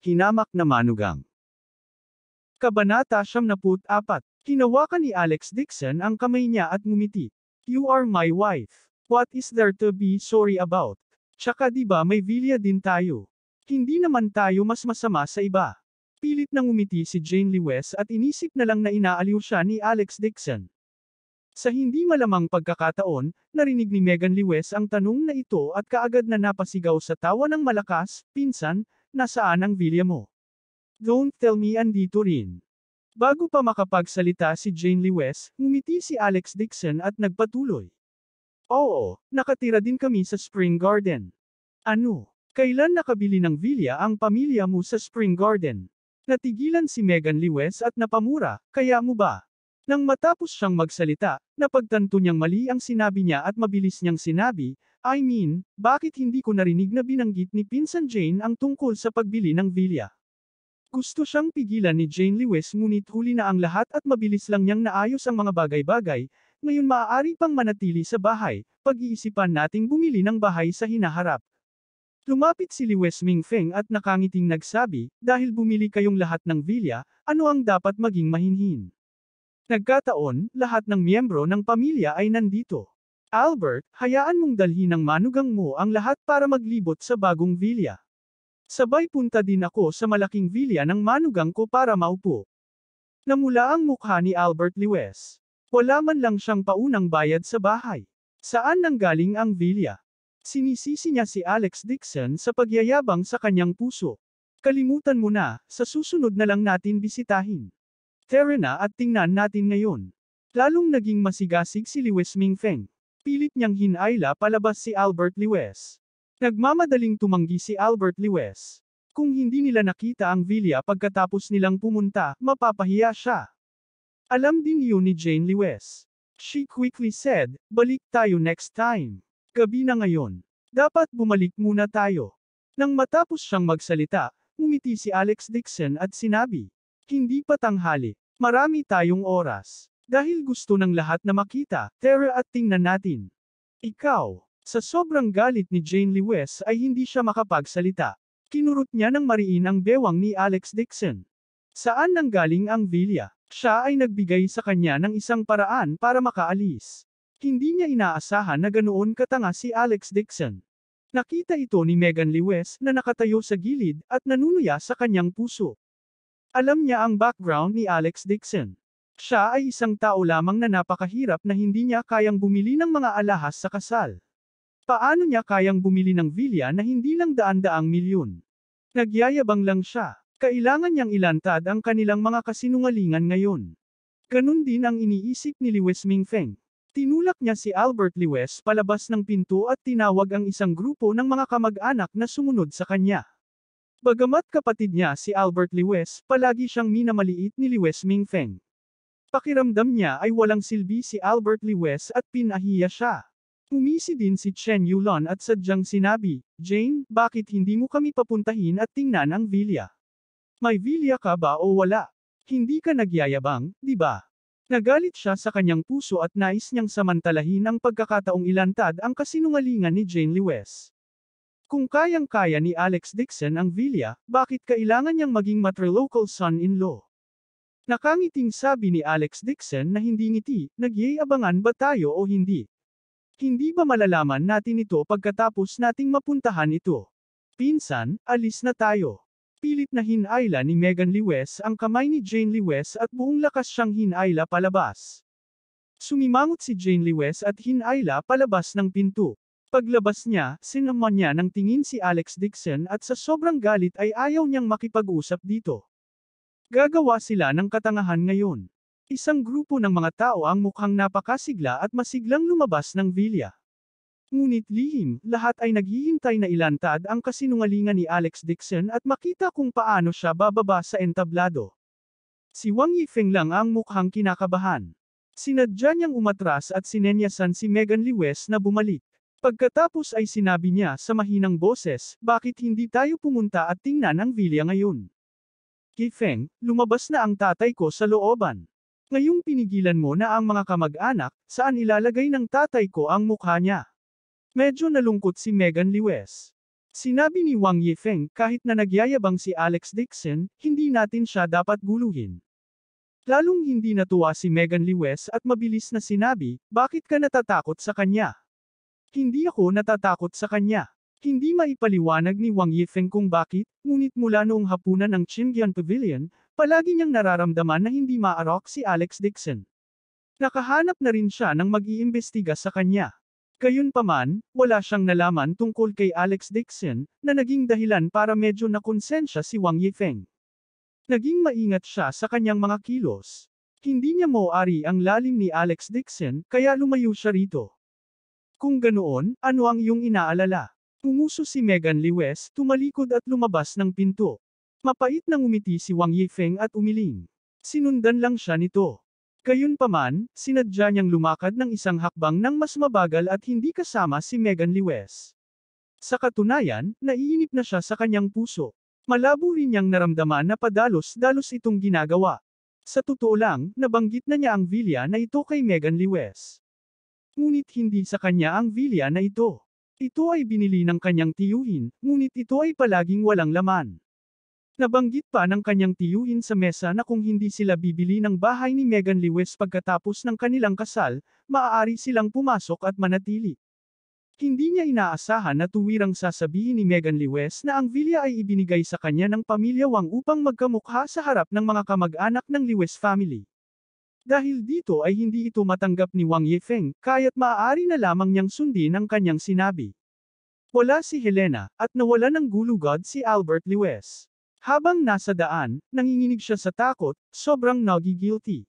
Hinamak na manugang. Kabanata 74. Hinawakan ni Alex Dixon ang kamay niya at ngumiti. You are my wife. What is there to be sorry about? Tsaka di ba may Vilya din tayo? Hindi naman tayo mas masama sa iba. Pilit na ngumiti si Jane Lewes at inisip na lang na inaaliw siya ni Alex Dixon. Sa hindi malamang pagkakataon, narinig ni Megan Lewes ang tanong na ito at kaagad na napasigaw sa tawa ng malakas, pinsan, nasaan ang Vilya mo? Don't tell me andito rin. Bago pa makapagsalita si Jane Lewes, ngumiti si Alex Dixon at nagpatuloy. Oo, nakatira din kami sa Spring Garden. Ano? Kailan nakabili ng Vilya ang pamilya mo sa Spring Garden? Natigilan si Megan Lewes at napamura, kaya mo ba? Nang matapos siyang magsalita, napagtanto niyang mali ang sinabi niya at mabilis niyang sinabi, I mean, bakit hindi ko narinig na binanggit ni Pinsan Jane ang tungkol sa pagbili ng Vilya? Gusto siyang pigilan ni Jane Lewes ngunit huli na ang lahat at mabilis lang niyang naayos ang mga bagay-bagay, ngayon maaari pang manatili sa bahay, pag-iisipan nating bumili ng bahay sa hinaharap. Lumapit si Lewes Mingfeng at nakangiting nagsabi, dahil bumili kayong lahat ng Vilya, ano ang dapat maging mahinhin? Nagkataon, lahat ng miyembro ng pamilya ay nandito. Albert, hayaan mong dalhin ng manugang mo ang lahat para maglibot sa bagong Vilya. Sabay punta din ako sa malaking Vilya ng manugang ko para maupo. Namula ang mukha ni Albert Lewes. Wala man lang siyang paunang bayad sa bahay. Saan nanggaling ang Vilya? Sinisisi niya si Alex Dixon sa pagyayabang sa kanyang puso. Kalimutan mo na, sa susunod na lang natin bisitahin. Tara na at tingnan natin ngayon. Lalong naging masigasig si Lewes Mingfeng. Pilit niyang hinayla palabas si Albert Lewes. Nagmamadaling tumanggi si Albert Lewes. Kung hindi nila nakita ang Vilya pagkatapos nilang pumunta, mapapahiya siya. Alam din yun ni Jane Lewes. She quickly said, balik tayo next time. Gabi na ngayon. Dapat bumalik muna tayo. Nang matapos siyang magsalita, ngumiti si Alex Dixon at sinabi, hindi pa tanghali. Marami tayong oras. Dahil gusto ng lahat na makita, tara at tingnan natin. Ikaw. Sa sobrang galit ni Jane Lewes ay hindi siya makapagsalita. Kinurot niya ng mariin ang bewang ni Alex Dixon. Saan nanggaling ang Vilya? Siya ay nagbigay sa kanya ng isang paraan para makaalis. Hindi niya inaasahan na ganoon katanga si Alex Dixon. Nakita ito ni Megan Lewes na nakatayo sa gilid at nanunuya sa kanyang puso. Alam niya ang background ni Alex Dixon. Siya ay isang tao lamang na napakahirap na hindi niya kayang bumili ng mga alahas sa kasal. Paano niya kayang bumili ng Vilya na hindi lang daan-daang milyon? Nagyayabang lang siya. Kailangan niyang ilantad ang kanilang mga kasinungalingan ngayon. Ganun din ang iniisip ni Lewes Mingfeng. Tinulak niya si Albert Lewes palabas ng pinto at tinawag ang isang grupo ng mga kamag-anak na sumunod sa kanya. Bagamat kapatid niya si Albert Lewes, palagi siyang minamaliit ni Lewes Mingfeng. Pakiramdam niya ay walang silbi si Albert Lewes at pinahiya siya. Umisi din si Chen Yulon at sadyang sinabi, Jane, bakit hindi mo kami papuntahin at tingnan ang Vilya? May Vilya ka ba o wala? Hindi ka nagyayabang, di ba? Nagalit siya sa kanyang puso at nais niyang samantalahin ang pagkakataong ilantad ang kasinungalingan ni Jane Lewes. Kung kayang-kaya ni Alex Dixon ang Vilya, bakit kailangan niyang maging matrilocal son-in-law? Nakangiting sabi ni Alex Dixon na hindi ngiti, nagyayabangan ba tayo o hindi? Hindi ba malalaman natin ito pagkatapos nating mapuntahan ito? Pinsan, alis na tayo. Pilit na hinayla ni Megan Lewes ang kamay ni Jane Lewes at buong lakas siyang hinayla palabas. Sumimangot si Jane Lewes at hinayla palabas ng pinto. Paglabas niya, sinamon niya ng tingin si Alex Dixon at sa sobrang galit ay ayaw niyang makipag-usap dito. Gagawa sila ng katangahan ngayon. Isang grupo ng mga tao ang mukhang napakasigla at masiglang lumabas ng Vilya. Ngunit lihim, lahat ay naghihintay na ilantad ang kasinungalingan ni Alex Dixon at makita kung paano siya bababa sa entablado. Si Wang Yifeng lang ang mukhang kinakabahan. Sinadya niyang umatras at sinenyasan si Megan Lewes na bumalik. Pagkatapos ay sinabi niya sa mahinang boses, bakit hindi tayo pumunta at tingnan ang Vilya ngayon? Yifeng, lumabas na ang tatay ko sa looban. Ngayong pinigilan mo na ang mga kamag-anak, saan ilalagay ng tatay ko ang mukha niya? Medyo nalungkot si Megan Lewes. Sinabi ni Wang Yifeng kahit na nagyayabang si Alex Dixon, hindi natin siya dapat guluhin. Lalong hindi natuwa si Megan Lewis at mabilis na sinabi, bakit ka natatakot sa kanya? Hindi ako natatakot sa kanya. Hindi maipaliwanag ni Wang Yifeng kung bakit, ngunit mula noong hapunan ng Qingyan Pavilion, palagi niyang nararamdaman na hindi maarok si Alex Dixon. Nakahanap na rin siya ng mag-iimbestiga sa kanya. Gayunpaman, wala siyang nalaman tungkol kay Alex Dixon, na naging dahilan para medyo nakonsensya si Wang Yifeng. Naging maingat siya sa kanyang mga kilos. Hindi niya mauari ang lalim ni Alex Dixon, kaya lumayo siya rito. Kung ganoon, ano ang iyong inaalala? Pumuso si Megan Lewis, tumalikod at lumabas ng pinto. Mapait na ngumiti si Wang Yifeng at umiling. Sinundan lang siya nito. Gayunpaman, sinadya niyang lumakad ng isang hakbang ng mas mabagal at hindi kasama si Megan Lewis. Sa katunayan, naiinip na siya sa kanyang puso. Malabo rin niyang naramdaman na padalos-dalos itong ginagawa. Sa totoo lang, nabanggit na niya ang vilya na ito kay Megan Lewis. Ngunit hindi sa kanya ang vilya na ito. Ito ay binili ng kanyang tiyuhin, ngunit ito ay palaging walang laman. Nabanggit pa ng kanyang tiyuhin sa mesa na kung hindi sila bibili ng bahay ni Megan Lewis pagkatapos ng kanilang kasal, maaari silang pumasok at manatili. Hindi niya inaasahan na tuwirang sasabihin ni Megan Lewis na ang vilya ay ibinigay sa kanya ng pamilya Wang upang magkamukha sa harap ng mga kamag-anak ng Lewis family. Dahil dito ay hindi ito matanggap ni Wang Yifeng, kaya't maaari na lamang niyang sundin ang kanyang sinabi. Wala si Helena, at nawala ng gulugod si Albert Lewis. Habang nasa daan, nanginginig siya sa takot, sobrang nagigilty.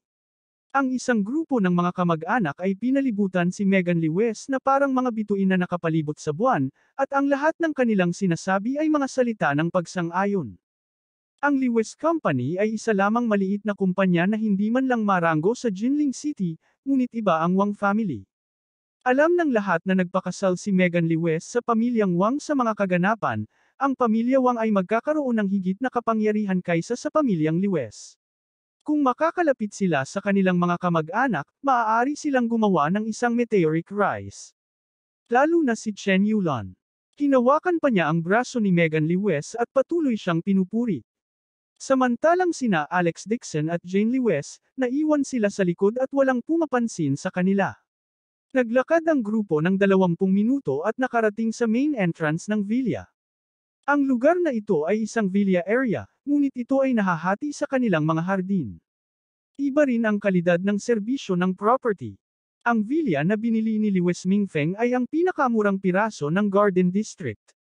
Ang isang grupo ng mga kamag-anak ay pinalibutan si Megan Lewis na parang mga bituin na nakapalibot sa buwan, at ang lahat ng kanilang sinasabi ay mga salita ng pagsang-ayon. Ang Lewis Company ay isa lamang maliit na kumpanya na hindi man lang maranggo sa Jinling City, ngunit iba ang Wang family. Alam ng lahat na nagpakasal si Megan Lewis sa pamilyang Wang sa mga kaganapan, ang pamilya Wang ay magkakaroon ng higit na kapangyarihan kaysa sa pamilyang Lewis. Kung makakalapit sila sa kanilang mga kamag-anak, maaari silang gumawa ng isang meteoric rise. Lalo na si Chen Yulon. Hinawakan pa niya ang braso ni Megan Lewis at patuloy siyang pinupuri. Samantalang sina Alex Dixon at Jane Lewis, naiwan sila sa likod at walang pumapansin sa kanila. Naglakad ang grupo ng 20 minuto at nakarating sa main entrance ng villa. Ang lugar na ito ay isang villa area, ngunit ito ay nahahati sa kanilang mga hardin. Iba rin ang kalidad ng serbisyo ng property. Ang villa na binili ni Lewis Mingfeng ay ang pinakamurang piraso ng Garden District.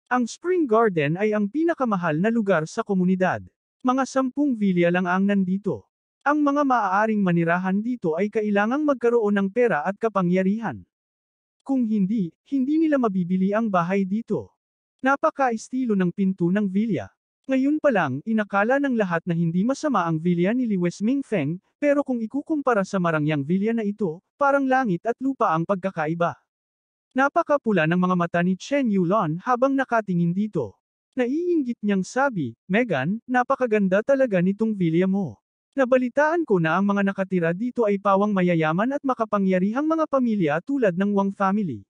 Ang Spring Garden ay ang pinakamahal na lugar sa komunidad. Mga 10 villa lang ang nandito. Ang mga maaaring manirahan dito ay kailangang magkaroon ng pera at kapangyarihan. Kung hindi, hindi nila mabibili ang bahay dito. Napaka-estilo ng pinto ng villa. Ngayon pa lang, inakala ng lahat na hindi masama ang villa ni Lewis Mingfeng, pero kung ikukumpara sa marangyang villa na ito, parang langit at lupa ang pagkakaiba. Napakapula ng mga mata ni Chen Yulon habang nakatingin dito. Naiinggit niyang sabi, Megan, napakaganda talaga nitong villa mo. Nabalitaan ko na ang mga nakatira dito ay pawang mayayaman at makapangyarihang mga pamilya tulad ng Wang family.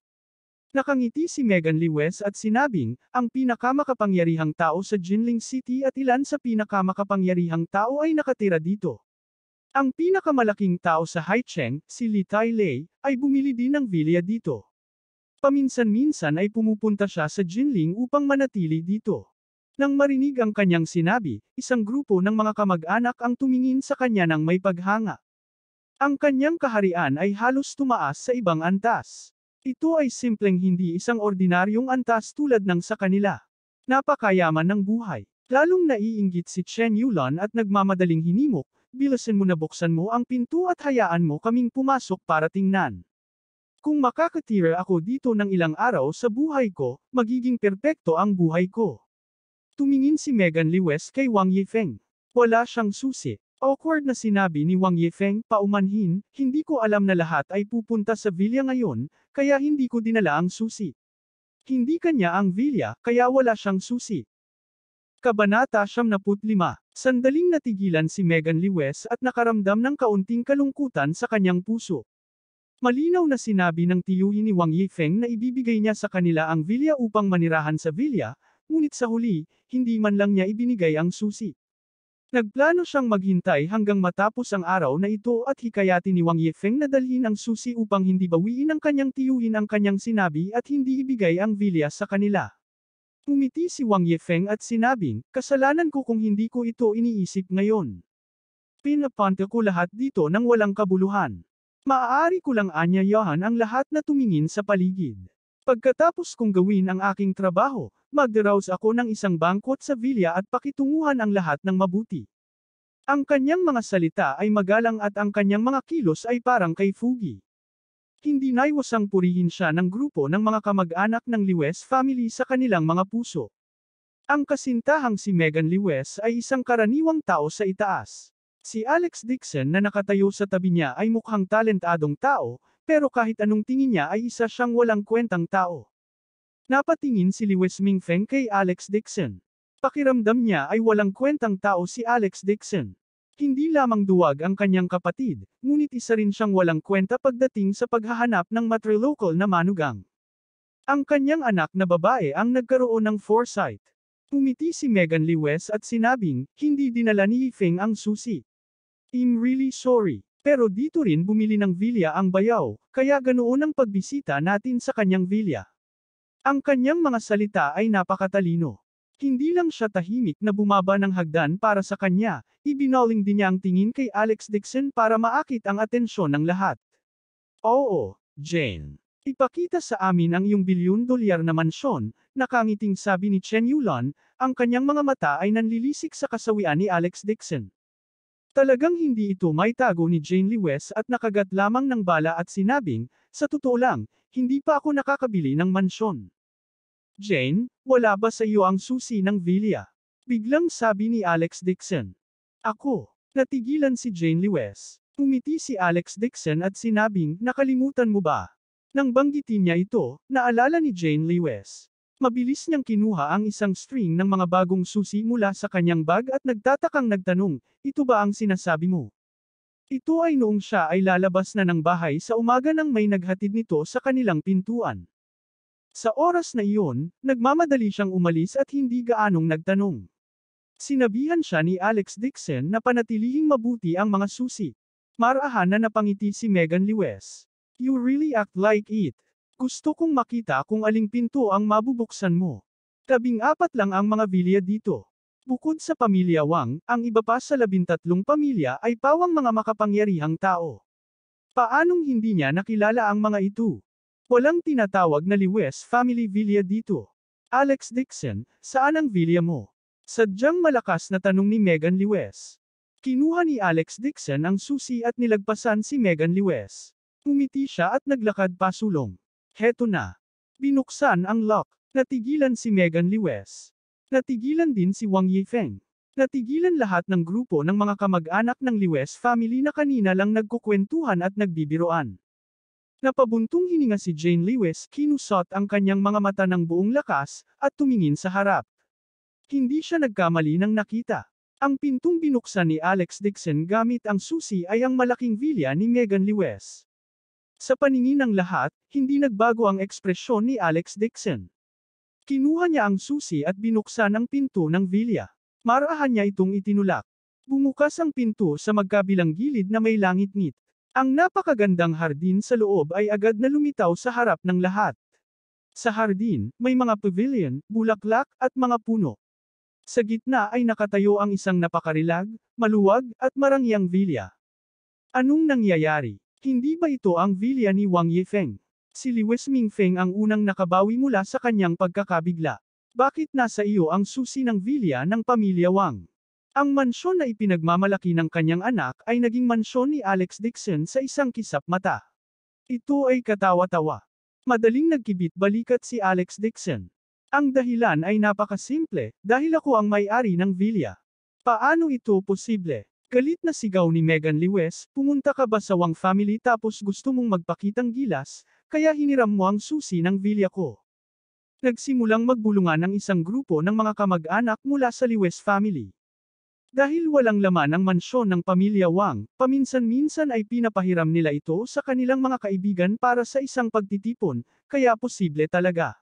Nakangiti si Megan Lewis at sinabing, ang pinakamakapangyarihang tao sa Jinling City at ilan sa pinakamakapangyarihang tao ay nakatira dito. Ang pinakamalaking tao sa Haicheng, si Li Tailei, ay bumili din ng villa dito. Paminsan-minsan ay pumupunta siya sa Jinling upang manatili dito. Nang marinig ang kanyang sinabi, isang grupo ng mga kamag-anak ang tumingin sa kanya ng may paghanga. Ang kanyang kaharian ay halos tumaas sa ibang antas. Ito ay simpleng hindi isang ordinaryong antas tulad ng sa kanila. Napakayaman ng buhay. Lalong naiinggit si Chen Yulon at nagmamadaling hinimok, bilasin mo na buksan mo ang pinto at hayaan mo kaming pumasok para tingnan. Kung makakatira ako dito ng ilang araw sa buhay ko, magiging perpekto ang buhay ko. Tumingin si Megan Lewis kay Wang Yifeng. Wala siyang susi. Awkward na sinabi ni Wang Yifeng, paumanhin, hindi ko alam na lahat ay pupunta sa villa ngayon, kaya hindi ko dinala ang susi. Hindi kanya ang villa, kaya wala siyang susi. Kabanata 75. Sandaling natigilan si Megan Lewis at nakaramdam ng kaunting kalungkutan sa kanyang puso. Malinaw na sinabi ng tiyuhin ni Wang Yifeng na ibibigay niya sa kanila ang villa upang manirahan sa villa, ngunit sa huli, hindi man lang niya ibinigay ang susi. Nagplano siyang maghintay hanggang matapos ang araw na ito at hikayatin ni Wang Yifeng na dalhin ang susi upang hindi bawiin ng kanyang tiyuhin ang kanyang sinabi at hindi ibigay ang villa sa kanila. Umiti si Wang Yifeng at sinabing, kasalanan ko kung hindi ko ito iniisip ngayon. Pinapunta ko lahat dito nang walang kabuluhan. Maaari ko lang anyayahan ang lahat na tumingin sa paligid. Pagkatapos kong gawin ang aking trabaho, magdaraos ako ng isang bangkot sa villa at pakitunguhan ang lahat ng mabuti. Ang kanyang mga salita ay magalang at ang kanyang mga kilos ay parang kay Fugi. Hindi naiwasang purihin siya ng grupo ng mga kamag-anak ng Lewes family sa kanilang mga puso. Ang kasintahang si Megan Lewes ay isang karaniwang tao sa itaas. Si Alex Dixon na nakatayo sa tabi niya ay mukhang talentadong tao, pero kahit anong tingin niya ay isa siyang walang kwentang tao. Napatingin si Lewes Mingfeng kay Alex Dixon. Pakiramdam niya ay walang kwentang tao si Alex Dixon. Hindi lamang duwag ang kanyang kapatid, ngunit isa rin siyang walang kwenta pagdating sa paghahanap ng matrilokal na manugang. Ang kanyang anak na babae ang nagkaroon ng foresight. Umiti si Megan Lewes at sinabing, hindi dinala ni Yifeng ang susi. I'm really sorry, pero dito rin bumili ng villa ang bayaw, kaya ganoon ang pagbisita natin sa kanyang villa. Ang kanyang mga salita ay napakatalino. Hindi lang siya tahimik na bumaba ng hagdan para sa kanya, ibinaling din niya ang tingin kay Alex Dixon para maakit ang atensyon ng lahat. Oo, Jane. Ipakita sa amin ang iyong $1 billion na mansyon, nakangiting sabi ni Chen Yulan, ang kanyang mga mata ay nanlilisik sa kasawian ni Alex Dixon. Talagang hindi ito may tago ni Jane Lewes at nakagat lamang ng bala at sinabing, sa totoo lang, hindi pa ako nakakabili ng mansyon. Jane, wala ba sa iyo ang susi ng villa? Biglang sabi ni Alex Dixon. Ako. Natigilan si Jane Lewes. Umiti si Alex Dixon at sinabing, nakalimutan mo ba? Nang banggitin niya ito, naalala ni Jane Lewes. Mabilis niyang kinuha ang isang string ng mga bagong susi mula sa kanyang bag at nagtatakang nagtanong, ito ba ang sinasabi mo? Ito ay noong siya ay lalabas na ng bahay sa umaga nang may naghatid nito sa kanilang pintuan. Sa oras na iyon, nagmamadali siyang umalis at hindi gaanong nagtanong. Sinabihan siya ni Alex Dixon na panatilihing mabuti ang mga susi. Marahan na napangiti si Megan Lewes. You really act like it. Gusto kong makita kung aling pinto ang mabubuksan mo. 14 lang ang mga villa dito. Bukod sa pamilya Wang, ang iba pa sa 13 pamilya ay pawang mga makapangyarihang tao. Paanong hindi niya nakilala ang mga ito? Walang tinatawag na Lewes family villa dito. Alex Dixon, saan ang villa mo? Sadyang malakas na tanong ni Megan Lewes. Kinuha ni Alex Dixon ang susi at nilagpasan si Megan Lewes. Umiti siya at naglakad pasulong. Heto na. Binuksan ang lock. Natigilan si Megan Lewes. Natigilan din si Wang Yifeng. Natigilan lahat ng grupo ng mga kamag-anak ng Lewes family na kanina lang nagkukwentuhan at nagbibiroan. Napabuntong hininga si Jane Lewes, kinusot ang kanyang mga mata ng buong lakas, at tumingin sa harap. Hindi siya nagkamali ng nakita. Ang pintong binuksan ni Alex Dixon gamit ang susi ay ang malaking villa ni Megan Lewes. Sa paningin ng lahat, hindi nagbago ang ekspresyon ni Alex Dixon. Kinuha niya ang susi at binuksan ang pinto ng villa. Marahan niya itong itinulak. Bumukas ang pinto sa magkabilang gilid na may langit-ngit. Ang napakagandang hardin sa loob ay agad na lumitaw sa harap ng lahat. Sa hardin, may mga pavilion, bulaklak, at mga puno. Sa gitna ay nakatayo ang isang napakarilag, maluwag, at marangyang villa. Anong nangyayari? Hindi ba ito ang villa ni Wang Yifeng? Si Lewes Mingfeng ang unang nakabawi mula sa kanyang pagkakabigla. Bakit nasa iyo ang susi ng villa ng pamilya Wang? Ang mansyon na ipinagmamalaki ng kanyang anak ay naging mansyon ni Alex Dixon sa isang kisap mata. Ito ay katawa-tawa. Madaling nagkibit-balikat si Alex Dixon. Ang dahilan ay napakasimple, dahil ako ang may-ari ng villa. Paano ito posible? Galit na sigaw ni Megan Lewes, pumunta ka ba sa Wang family tapos gusto mong magpakitang gilas, kaya hiniram mo ang susi ng villa ko. Nagsimulang magbulungan ang isang grupo ng mga kamag-anak mula sa Lewes family. Dahil walang laman ang mansyon ng pamilya Wang, paminsan-minsan ay pinapahiram nila ito sa kanilang mga kaibigan para sa isang pagtitipon, kaya posible talaga.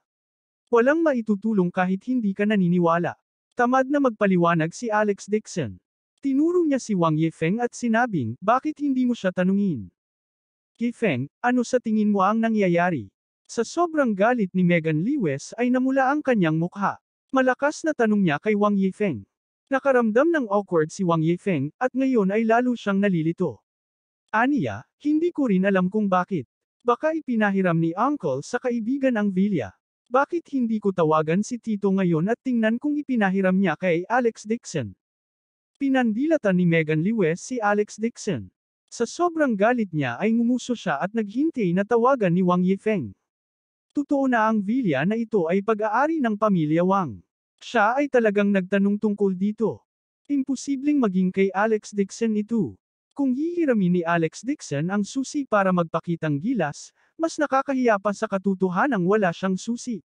Walang maitutulong kahit hindi ka naniniwala. Tamad na magpaliwanag si Alex Dixon. Tinuro niya si Wang Yifeng at sinabing, bakit hindi mo siya tanungin? Yifeng, ano sa tingin mo ang nangyayari? Sa sobrang galit ni Megan Lewis ay namula ang kanyang mukha. Malakas na tanong niya kay Wang Yifeng. Nakaramdam ng awkward si Wang Yifeng, at ngayon ay lalo siyang nalilito. Aniya, hindi ko rin alam kung bakit. Baka ipinahiram ni Uncle sa kaibigan ang Villa. Bakit hindi ko tawagan si Tito ngayon at tingnan kung ipinahiram niya kay Alex Dixon? Pinandilatan ni Megan Lewis si Alex Dixon. Sa sobrang galit niya ay ngumuso siya at naghintay na tawagan ni Wang Yifeng. Totoo na ang Villa na ito ay pag-aari ng pamilya Wang. Siya ay talagang nagtanong tungkol dito. Imposibleng maging kay Alex Dixon ito. Kung hihiramin ni Alex Dixon ang susi para magpakitang gilas, mas nakakahiya pa sa katotohanang wala siyang susi.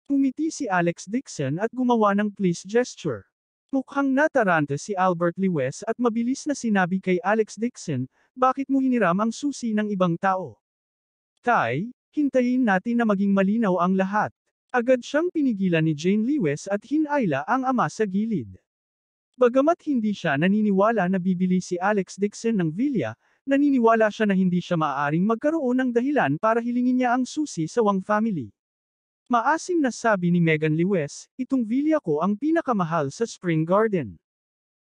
Umiti si Alex Dixon at gumawa ng please gesture. Mukhang nataranta si Albert Lewis at mabilis na sinabi kay Alex Dixon, bakit mo hiniram ang susi ng ibang tao? Tay, hintayin natin na maging malinaw ang lahat. Agad siyang pinigilan ni Jane Lewis at hinayla ang ama sa gilid. Bagamat hindi siya naniniwala na bibili si Alex Dixon ng Villa, naniniwala siya na hindi siya maaaring magkaroon ng dahilan para hilingin niya ang susi sa Wang family. Maasim na sabi ni Megan Lewis, itong Villa ko ang pinakamahal sa Spring Garden.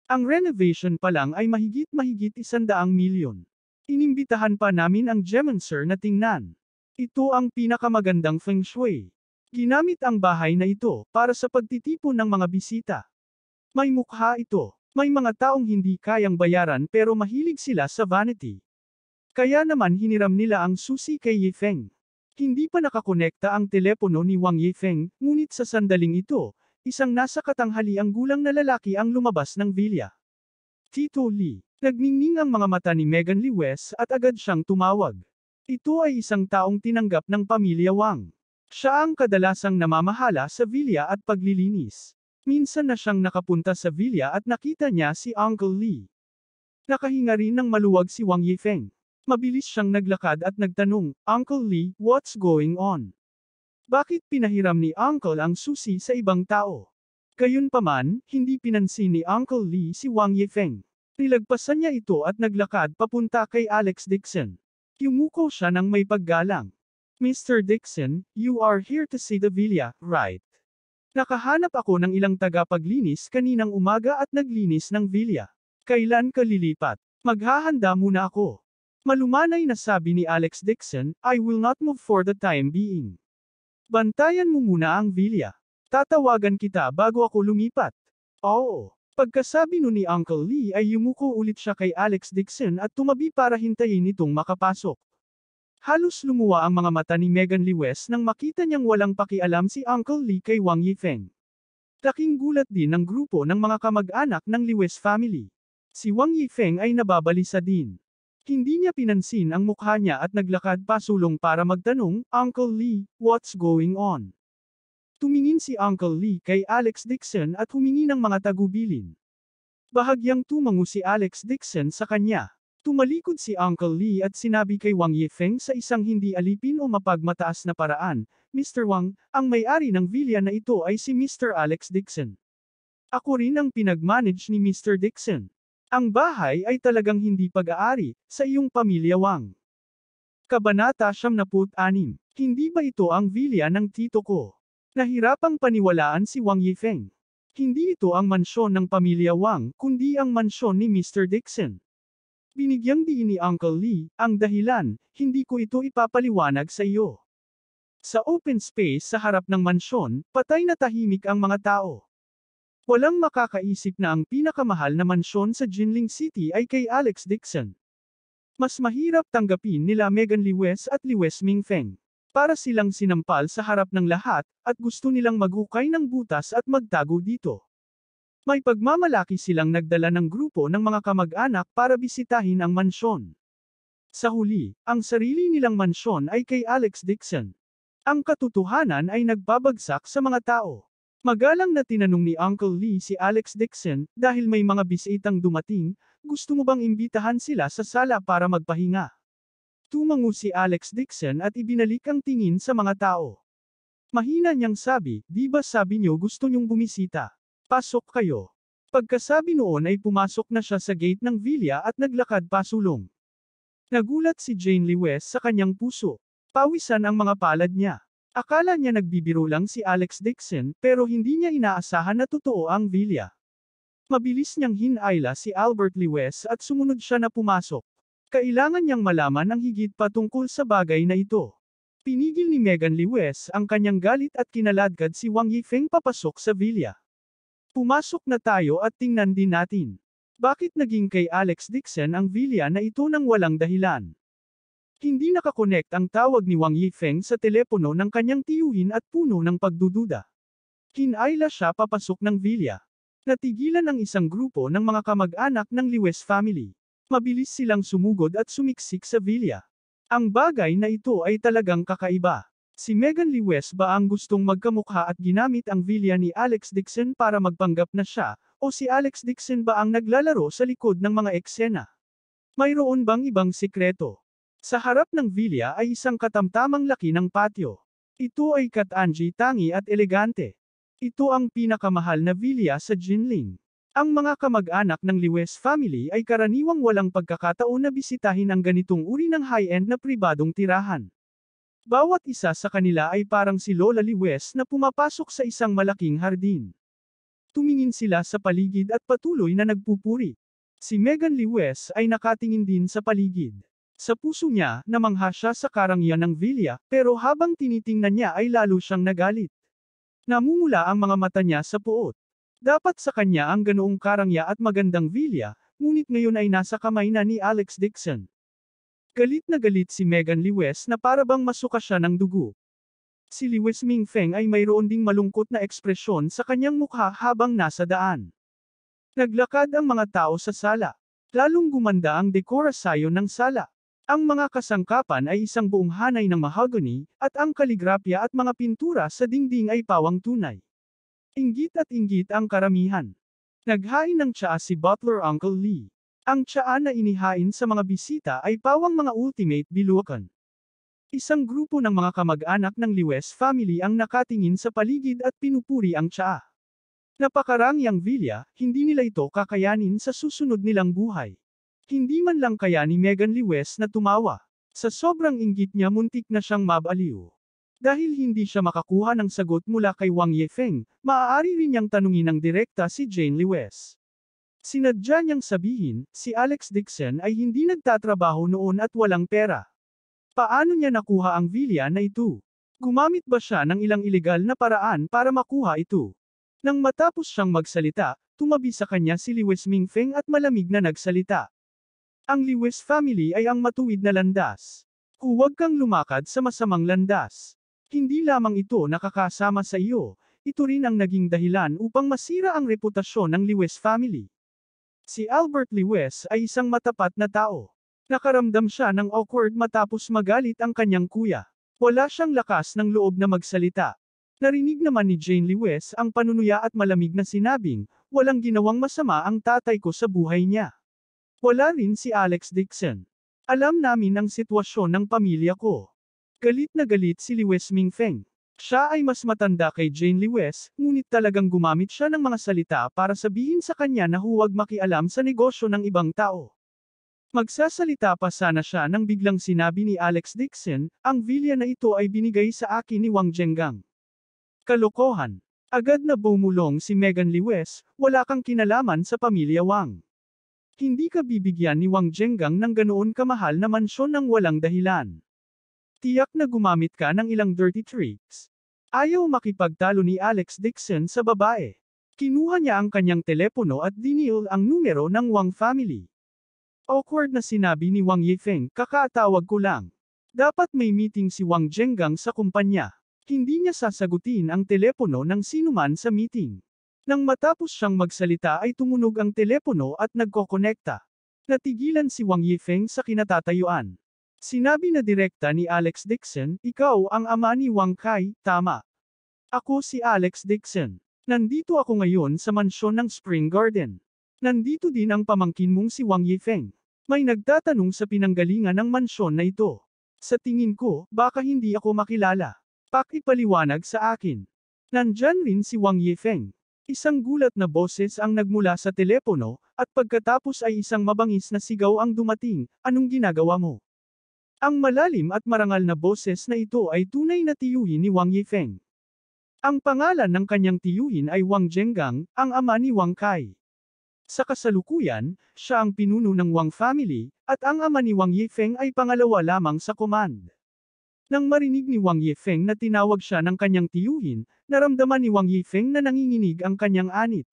Ang renovation pa lang ay mahigit 100 milyon. Inimbitahan pa namin ang Gemonser na tingnan. Ito ang pinakamagandang feng shui. Ginamit ang bahay na ito para sa pagtitipon ng mga bisita. May mukha ito. May mga taong hindi kayang bayaran pero mahilig sila sa vanity. Kaya naman hiniram nila ang susi kay Yifeng. Hindi pa nakakonekta ang telepono ni Wang Yifeng, ngunit sa sandaling ito, isang nasa katanghaliang gulang na lalaki ang lumabas ng Villa. Tito Lee. Nagningning ang mga mata ni Megan Lewis at agad siyang tumawag. Ito ay isang taong tinanggap ng pamilya Wang. Siya ang kadalasang namamahala sa Villa at paglilinis. Minsan na siyang nakapunta sa Villa at nakita niya si Uncle Lee. Nakahinga rin ng maluwag si Wang Yifeng. Mabilis siyang naglakad at nagtanong, Uncle Lee, what's going on? Bakit pinahiram ni Uncle ang susi sa ibang tao? Gayunpaman, hindi pinansin ni Uncle Lee si Wang Yifeng. Nilagpasan niya ito at naglakad papunta kay Alex Dixon. Yumuko siya ng may paggalang. Mr. Dixon, you are here to see the Villa, right? Nakahanap ako ng ilang tagapaglinis kaninang umaga at naglinis ng Villa. Kailan ka lilipat? Maghahanda muna ako. Malumanay na sabi ni Alex Dixon, I will not move for the time being. Bantayan mo muna ang Villa. Tatawagan kita bago ako lumipat. Oo. Pagkasabi nun ni Uncle Lee ay yumuko ulit siya kay Alex Dixon at tumabi para hintayin itong makapasok. Halos lumuwa ang mga mata ni Megan Lewis nang makita niyang walang pakialam si Uncle Lee kay Wang Yifeng. Laking gulat din ng grupo ng mga kamag-anak ng Lewis family. Si Wang Yifeng ay nababalisa din. Hindi niya pinansin ang mukha niya at naglakad pasulong para magtanong, Uncle Lee, what's going on? Tumingin si Uncle Lee kay Alex Dixon at humingi ng mga tagubilin. Bahagyang tumango si Alex Dixon sa kanya. Tumalikod si Uncle Lee at sinabi kay Wang Yifeng sa isang hindi alipin o mapagmataas na paraan, Mr. Wang, ang may-ari ng Villa na ito ay si Mr. Alex Dixon. Ako rin ang pinag-manage ni Mr. Dixon. Ang bahay ay talagang hindi pag-aari sa iyong pamilya Wang. Kabanata 76. Hindi ba ito ang Villa ng tito ko? Nahirapang paniwalaan si Wang Yifeng. Hindi ito ang mansyon ng pamilya Wang, kundi ang mansyon ni Mr. Dixon. Binigyang diin ni Uncle Lee, ang dahilan, hindi ko ito ipapaliwanag sa iyo. Sa open space sa harap ng mansyon, patay na tahimik ang mga tao. Walang makakaisip na ang pinakamahal na mansyon sa Jinling City ay kay Alex Dixon. Mas mahirap tanggapin nila Megan Lewis at Lewis Mingfeng. Para silang sinampal sa harap ng lahat, at gusto nilang maghukay ng butas at magtago dito. May pagmamalaki silang nagdala ng grupo ng mga kamag-anak para bisitahin ang mansyon. Sa huli, ang sarili nilang mansyon ay kay Alex Dixon. Ang katotohanan ay nagbabagsak sa mga tao. Magalang na tinanong ni Uncle Lee si Alex Dixon, dahil may mga bisitang dumating, gusto mo bang imbitahan sila sa sala para magpahinga? Tumango si Alex Dixon at ibinalik ang tingin sa mga tao. Mahina niyang sabi, di ba sabi niyo gusto niyong bumisita? Pasok kayo. Pagkasabi noon ay pumasok na siya sa gate ng villa at naglakad pasulong. Nagulat si Jane Lee West sa kanyang puso. Pawisan ang mga palad niya. Akala niya nagbibiro lang si Alex Dixon pero hindi niya inaasahan na totoo ang villa. Mabilis niyang hinayla si Albert Lee West at sumunod siya na pumasok. Kailangan niyang malaman ang higit pa tungkol sa bagay na ito. Pinigil ni Megan Lee West ang kanyang galit at kinaladkad si Wang Yifeng papasok sa villa. Pumasok na tayo at tingnan din natin. Bakit naging kay Alex Dixon ang villa na ito nang walang dahilan? Hindi nakakonect ang tawag ni Wang Yifeng sa telepono ng kanyang tiyuhin at puno ng pagdududa. Hinayla siya papasok ng villa. Natigilan ang isang grupo ng mga kamag-anak ng Lee West family. Mabilis silang sumugod at sumiksik sa villa. Ang bagay na ito ay talagang kakaiba. Si Megan Lee West ba ang gustong magkamukha at ginamit ang villa ni Alex Dixon para magpanggap na siya, o si Alex Dixon ba ang naglalaro sa likod ng mga eksena? Mayroon bang ibang sikreto? Sa harap ng villa ay isang katamtamang laki ng patio. Ito ay katangi tangi at elegante. Ito ang pinakamahal na villa sa Jinling. Ang mga kamag-anak ng Lee West family ay karaniwang walang pagkakataon na bisitahin ang ganitong uri ng high-end na pribadong tirahan. Bawat isa sa kanila ay parang si Lola Lee West na pumapasok sa isang malaking hardin. Tumingin sila sa paligid at patuloy na nagpupuri. Si Megan Lee West ay nakatingin din sa paligid. Sa puso niya, namangha siya sa karangyaan ng villa, pero habang tinitingnan niya ay lalo siyang nagalit. Namumula ang mga mata niya sa puot. Dapat sa kanya ang ganoong karangya at magandang villa, ngunit ngayon ay nasa kamay na ni Alex Dixon. Galit na galit si Megan Lee West na parabang masuka siya ng dugo. Si Lee West Mingfeng ay mayroon ding malungkot na ekspresyon sa kanyang mukha habang nasa daan. Naglakad ang mga tao sa sala. Lalong gumanda ang dekorasyon ng sala. Ang mga kasangkapan ay isang buong hanay ng mahogany, at ang kaligrapya at mga pintura sa dingding ay pawang tunay. Inggit at inggit ang karamihan. Naghain ng tsaa si Butler Uncle Lee. Ang tsaa na inihain sa mga bisita ay pawang mga ultimate bilukan. Isang grupo ng mga kamag-anak ng Lee West family ang nakatingin sa paligid at pinupuri ang tsaa. Napakarangyang villa, hindi nila ito kakayanin sa susunod nilang buhay. Hindi man lang kaya ni Megan Lee West na tumawa. Sa sobrang inggit niya muntik na siyang mabaliw. Dahil hindi siya makakuha ng sagot mula kay Wang Yifeng, maaari rin niyang tanungin ng direkta si Jane Lee West. Sinadya niyang sabihin, si Alex Dixon ay hindi nagtatrabaho noon at walang pera. Paano niya nakuha ang villa na ito? Gumamit ba siya ng ilang ilegal na paraan para makuha ito? Nang matapos siyang magsalita, tumabi sa kanya si Lee West Mingfeng at malamig na nagsalita. Ang Lee West family ay ang matuwid na landas. Huwag kang lumakad sa masamang landas. Hindi lamang ito nakakasama sa iyo, ito rin ang naging dahilan upang masira ang reputasyon ng Lee West family. Si Albert Lee West ay isang matapat na tao. Nakaramdam siya ng awkward matapos magalit ang kanyang kuya. Wala siyang lakas ng loob na magsalita. Narinig naman ni Jane Lee West ang panunuya at malamig na sinabing, walang ginawang masama ang tatay ko sa buhay niya. Wala rin si Alex Dixon. Alam namin ang sitwasyon ng pamilya ko. Galit na galit si Lee West Mingfeng. Siya ay mas matanda kay Jane Lee West, ngunit talagang gumamit siya ng mga salita para sabihin sa kanya na huwag makialam sa negosyo ng ibang tao. Magsasalita pa sana siya nang biglang sinabi ni Alex Dixon, ang villa na ito ay binigay sa akin ni Wang Zhengang. Kalokohan. Agad na bumulong si Megan Lee West, wala kang kinalaman sa pamilya Wang. Hindi ka bibigyan ni Wang Zhengang ng ganoon kamahal na mansyon ng walang dahilan. Tiyak na gumamit ka ng ilang dirty tricks. Ayaw makipagtalo ni Alex Dixon sa babae. Kinuha niya ang kanyang telepono at dinial ang numero ng Wang family. Awkward na sinabi ni Wang Yifeng, kakatawag ko lang. Dapat may meeting si Wang Zhengang sa kumpanya. Hindi niya sasagutin ang telepono ng sinuman sa meeting. Nang matapos siyang magsalita ay tumunog ang telepono at nagkokonekta. Natigilan si Wang Yifeng sa kinatatayuan. Sinabi na direkta ni Alex Dixon, ikaw ang ama ni Wang Kai, tama. Ako si Alex Dixon. Nandito ako ngayon sa mansyon ng Spring Garden. Nandito din ang pamangkin mong si Wang Yifeng. May nagtatanong sa pinanggalingan ng mansyon na ito. Sa tingin ko, baka hindi ako makilala. Pakipaliwanag sa akin. Nandyan rin si Wang Yifeng. Isang gulat na boses ang nagmula sa telepono, at pagkatapos ay isang mabangis na sigaw ang dumating, "Anong ginagawa mo?" Ang malalim at marangal na boses na ito ay tunay na tiyuhin ni Wang Yifeng. Ang pangalan ng kanyang tiyuhin ay Wang Zhenggang, ang ama ni Wang Kai. Sa kasalukuyan, siya ang pinuno ng Wang family, at ang ama ni Wang Yifeng ay pangalawa lamang sa command. Nang marinig ni Wang Yifeng na tinawag siya ng kanyang tiyuhin, naramdaman ni Wang Yifeng na nanginginig ang kanyang anit.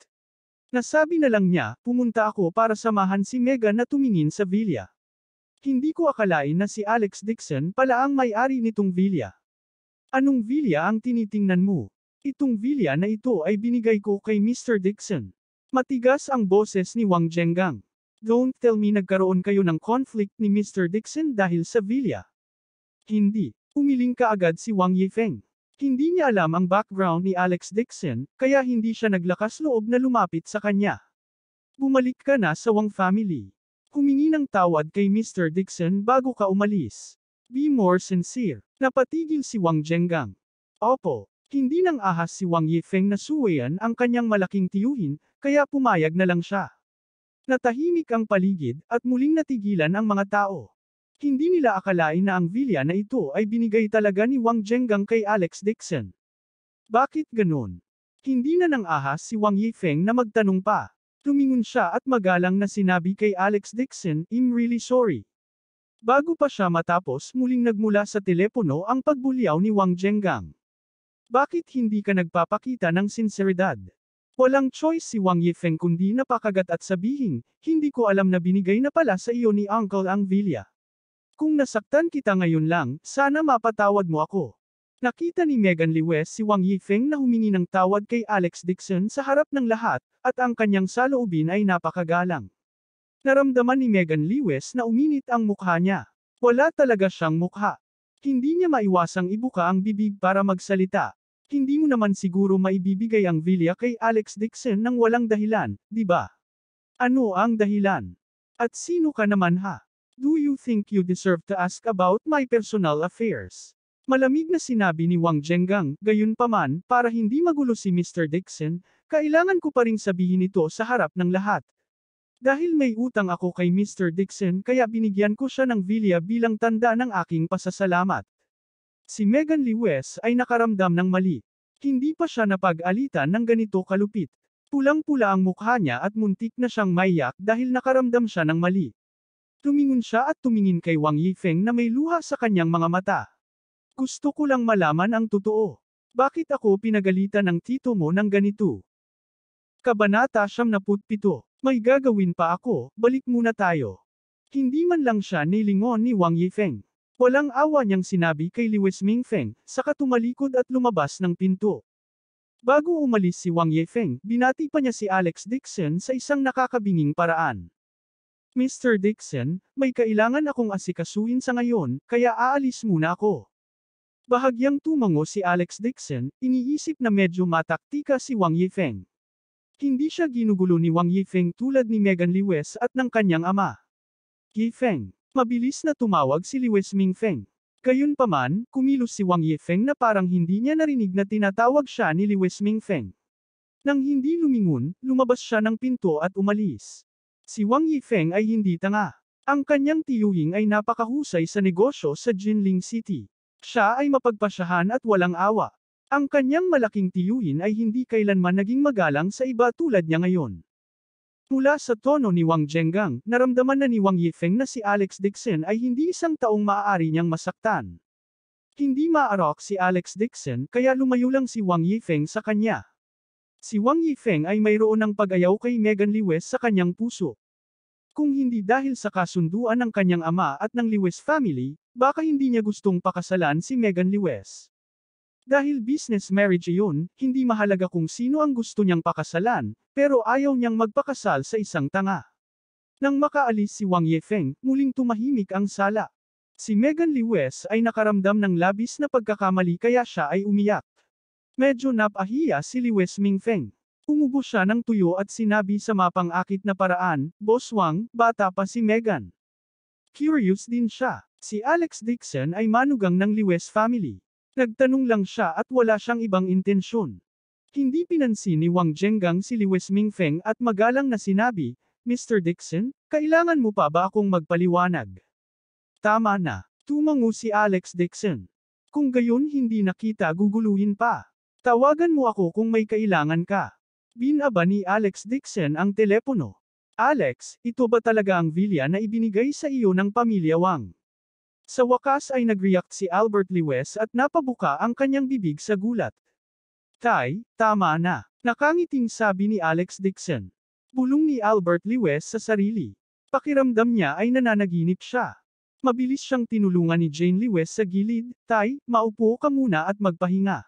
Nasabi na lang niya, "Pumunta ako para samahan si Megan na tumingin sa villa. Hindi ko akalain na si Alex Dixon pala ang may-ari nitong villa." "Anong villa ang tinitingnan mo?" "Itong villa na ito ay binigay ko kay Mr. Dixon." Matigas ang boses ni Wang Zhenggang. "Don't tell me nagkaroon kayo ng conflict ni Mr. Dixon dahil sa villa." "Hindi." Umiling kaagad si Wang Yifeng. Hindi niya alam ang background ni Alex Dixon, kaya hindi siya naglakas loob na lumapit sa kanya. "Bumalik ka na sa Wang family. Humingi ng tawad kay Mr. Dixon bago ka umalis. Be more sincere." Napatigil si Wang Zhenggang. "Opo." Hindi nang ahas si Wang Yifeng na suwayan ang kanyang malaking tiyuhin, kaya pumayag na lang siya. Natahimik ang paligid, at muling natigilan ang mga tao. Hindi nila akalain na ang villa na ito ay binigay talaga ni Wang Zhenggang kay Alex Dixon. Bakit ganon? Hindi na nang ahas si Wang Yifeng na magtanong pa. Tumingon siya at magalang na sinabi kay Alex Dixon, "I'm really sorry." Bago pa siya matapos, muling nagmula sa telepono ang pagbulyaw ni Wang Zhenggang. "Bakit hindi ka nagpapakita ng sinseridad?" Walang choice si Wang Yifeng kundi napakagat at sabihin, "Hindi ko alam na binigay na pala sa iyo ni Uncle ang villa. Kung nasaktan kita ngayon lang, sana mapatawad mo ako." Nakita ni Megan Lewis si Wang Yifeng na humingi ng tawad kay Alex Dixon sa harap ng lahat, at ang kanyang saloobin ay napakagalang. Naramdaman ni Megan Lewis na uminit ang mukha niya. Wala talaga siyang mukha. Hindi niya maiwasang ibuka ang bibig para magsalita. "Hindi mo naman siguro maibibigay ang villa kay Alex Dixon nang walang dahilan, di ba? Ano ang dahilan? At sino ka naman ha? Do you think you deserve to ask about my personal affairs?" Malamig na sinabi ni Wang Zhenggang, "Gayunpaman, para hindi magulo si Mr. Dixon, kailangan ko pa ring sabihin ito sa harap ng lahat. Dahil may utang ako kay Mr. Dixon kaya binigyan ko siya ng villa bilang tanda ng aking pasasalamat." Si Megan Lewis ay nakaramdam ng mali. Hindi pa siya napag-alitan ng ganito kalupit. Pulang-pula ang mukha niya at muntik na siyang maiyak dahil nakaramdam siya ng mali. Tumingon siya at tumingin kay Wang Yifeng na may luha sa kanyang mga mata. "Gusto ko lang malaman ang totoo. Bakit ako pinagalitan ng tito mo ng ganito?" Kabanata 77. May gagawin pa ako, balik muna tayo. Hindi man lang siya nilingon ni Wang Yifeng. Walang awa niyang sinabi kay Lewis Mingfeng, saka tumalikod at lumabas ng pinto. Bago umalis si Wang Yifeng, binati pa niya si Alex Dixon sa isang nakakabinging paraan. "Mr. Dixon, may kailangan akong asikasuhin sa ngayon, kaya aalis muna ako." Bahagyang tumango si Alex Dixon, iniisip na medyo mataktika si Wang Yifeng. Hindi siya ginugulo ni Wang Yifeng tulad ni Megan Lewis at ng kanyang ama. "Yifeng." Mabilis na tumawag si Lewis Mingfeng. Gayunpaman, kumilos si Wang Yifeng na parang hindi niya narinig na tinatawag siya ni Lewis Mingfeng. Nang hindi lumingon, lumabas siya ng pinto at umalis. Si Wang Yifeng ay hindi tanga. Ang kanyang tiyuhing ay napakahusay sa negosyo sa Jinling City. Siya ay mapagpasyahan at walang awa. Ang kanyang malaking tiyuhin ay hindi kailanman naging magalang sa iba tulad niya ngayon. Mula sa tono ni Wang Zhenggang, naramdaman na ni Wang Yifeng na si Alex Dixon ay hindi isang taong maaari niyang masaktan. Hindi maarok si Alex Dixon kaya lumayo lang si Wang Yifeng sa kanya. Si Wang Yifeng ay mayroon ng pag-ayaw kay Megan Lewis sa kanyang puso. Kung hindi dahil sa kasunduan ng kanyang ama at ng Lewis family, baka hindi niya gustong pakasalan si Megan Lewis. Dahil business marriage iyon, hindi mahalaga kung sino ang gusto niyang pakasalan, pero ayaw niyang magpakasal sa isang tanga. Nang makaalis si Wang Yifeng, muling tumahimik ang sala. Si Megan Lewis ay nakaramdam ng labis na pagkakamali kaya siya ay umiyak. Medyo napahiya si Liwes Mingfeng. Umubo siya ng tuyo at sinabi sa mapang-akit na paraan, Boss Wang, bata pa si Megan. Curious din siya. Si Alex Dixon ay manugang ng Liwes family. Nagtanong lang siya at wala siyang ibang intensyon. Hindi pinansin ni Wang Zhengang si Liwes Mingfeng at magalang na sinabi, Mr. Dixon, kailangan mo pa ba akong magpaliwanag? Tama na. Tumango si Alex Dixon. Kung gayon hindi na kita guguluhin pa. Tawagan mo ako kung may kailangan ka. Binaba ni Alex Dixon ang telepono. Alex, ito ba talaga ang villa na ibinigay sa iyo ng pamilya Wang? Sa wakas ay nag-react si Albert Liwes at napabuka ang kanyang bibig sa gulat. Tay, tama na. Nakangiting sabi ni Alex Dixon. Bulong ni Albert Liwes sa sarili. Pakiramdam niya ay nananaginip siya. Mabilis siyang tinulungan ni Jane Liwes sa gilid, Tay, maupo ka muna at magpahinga.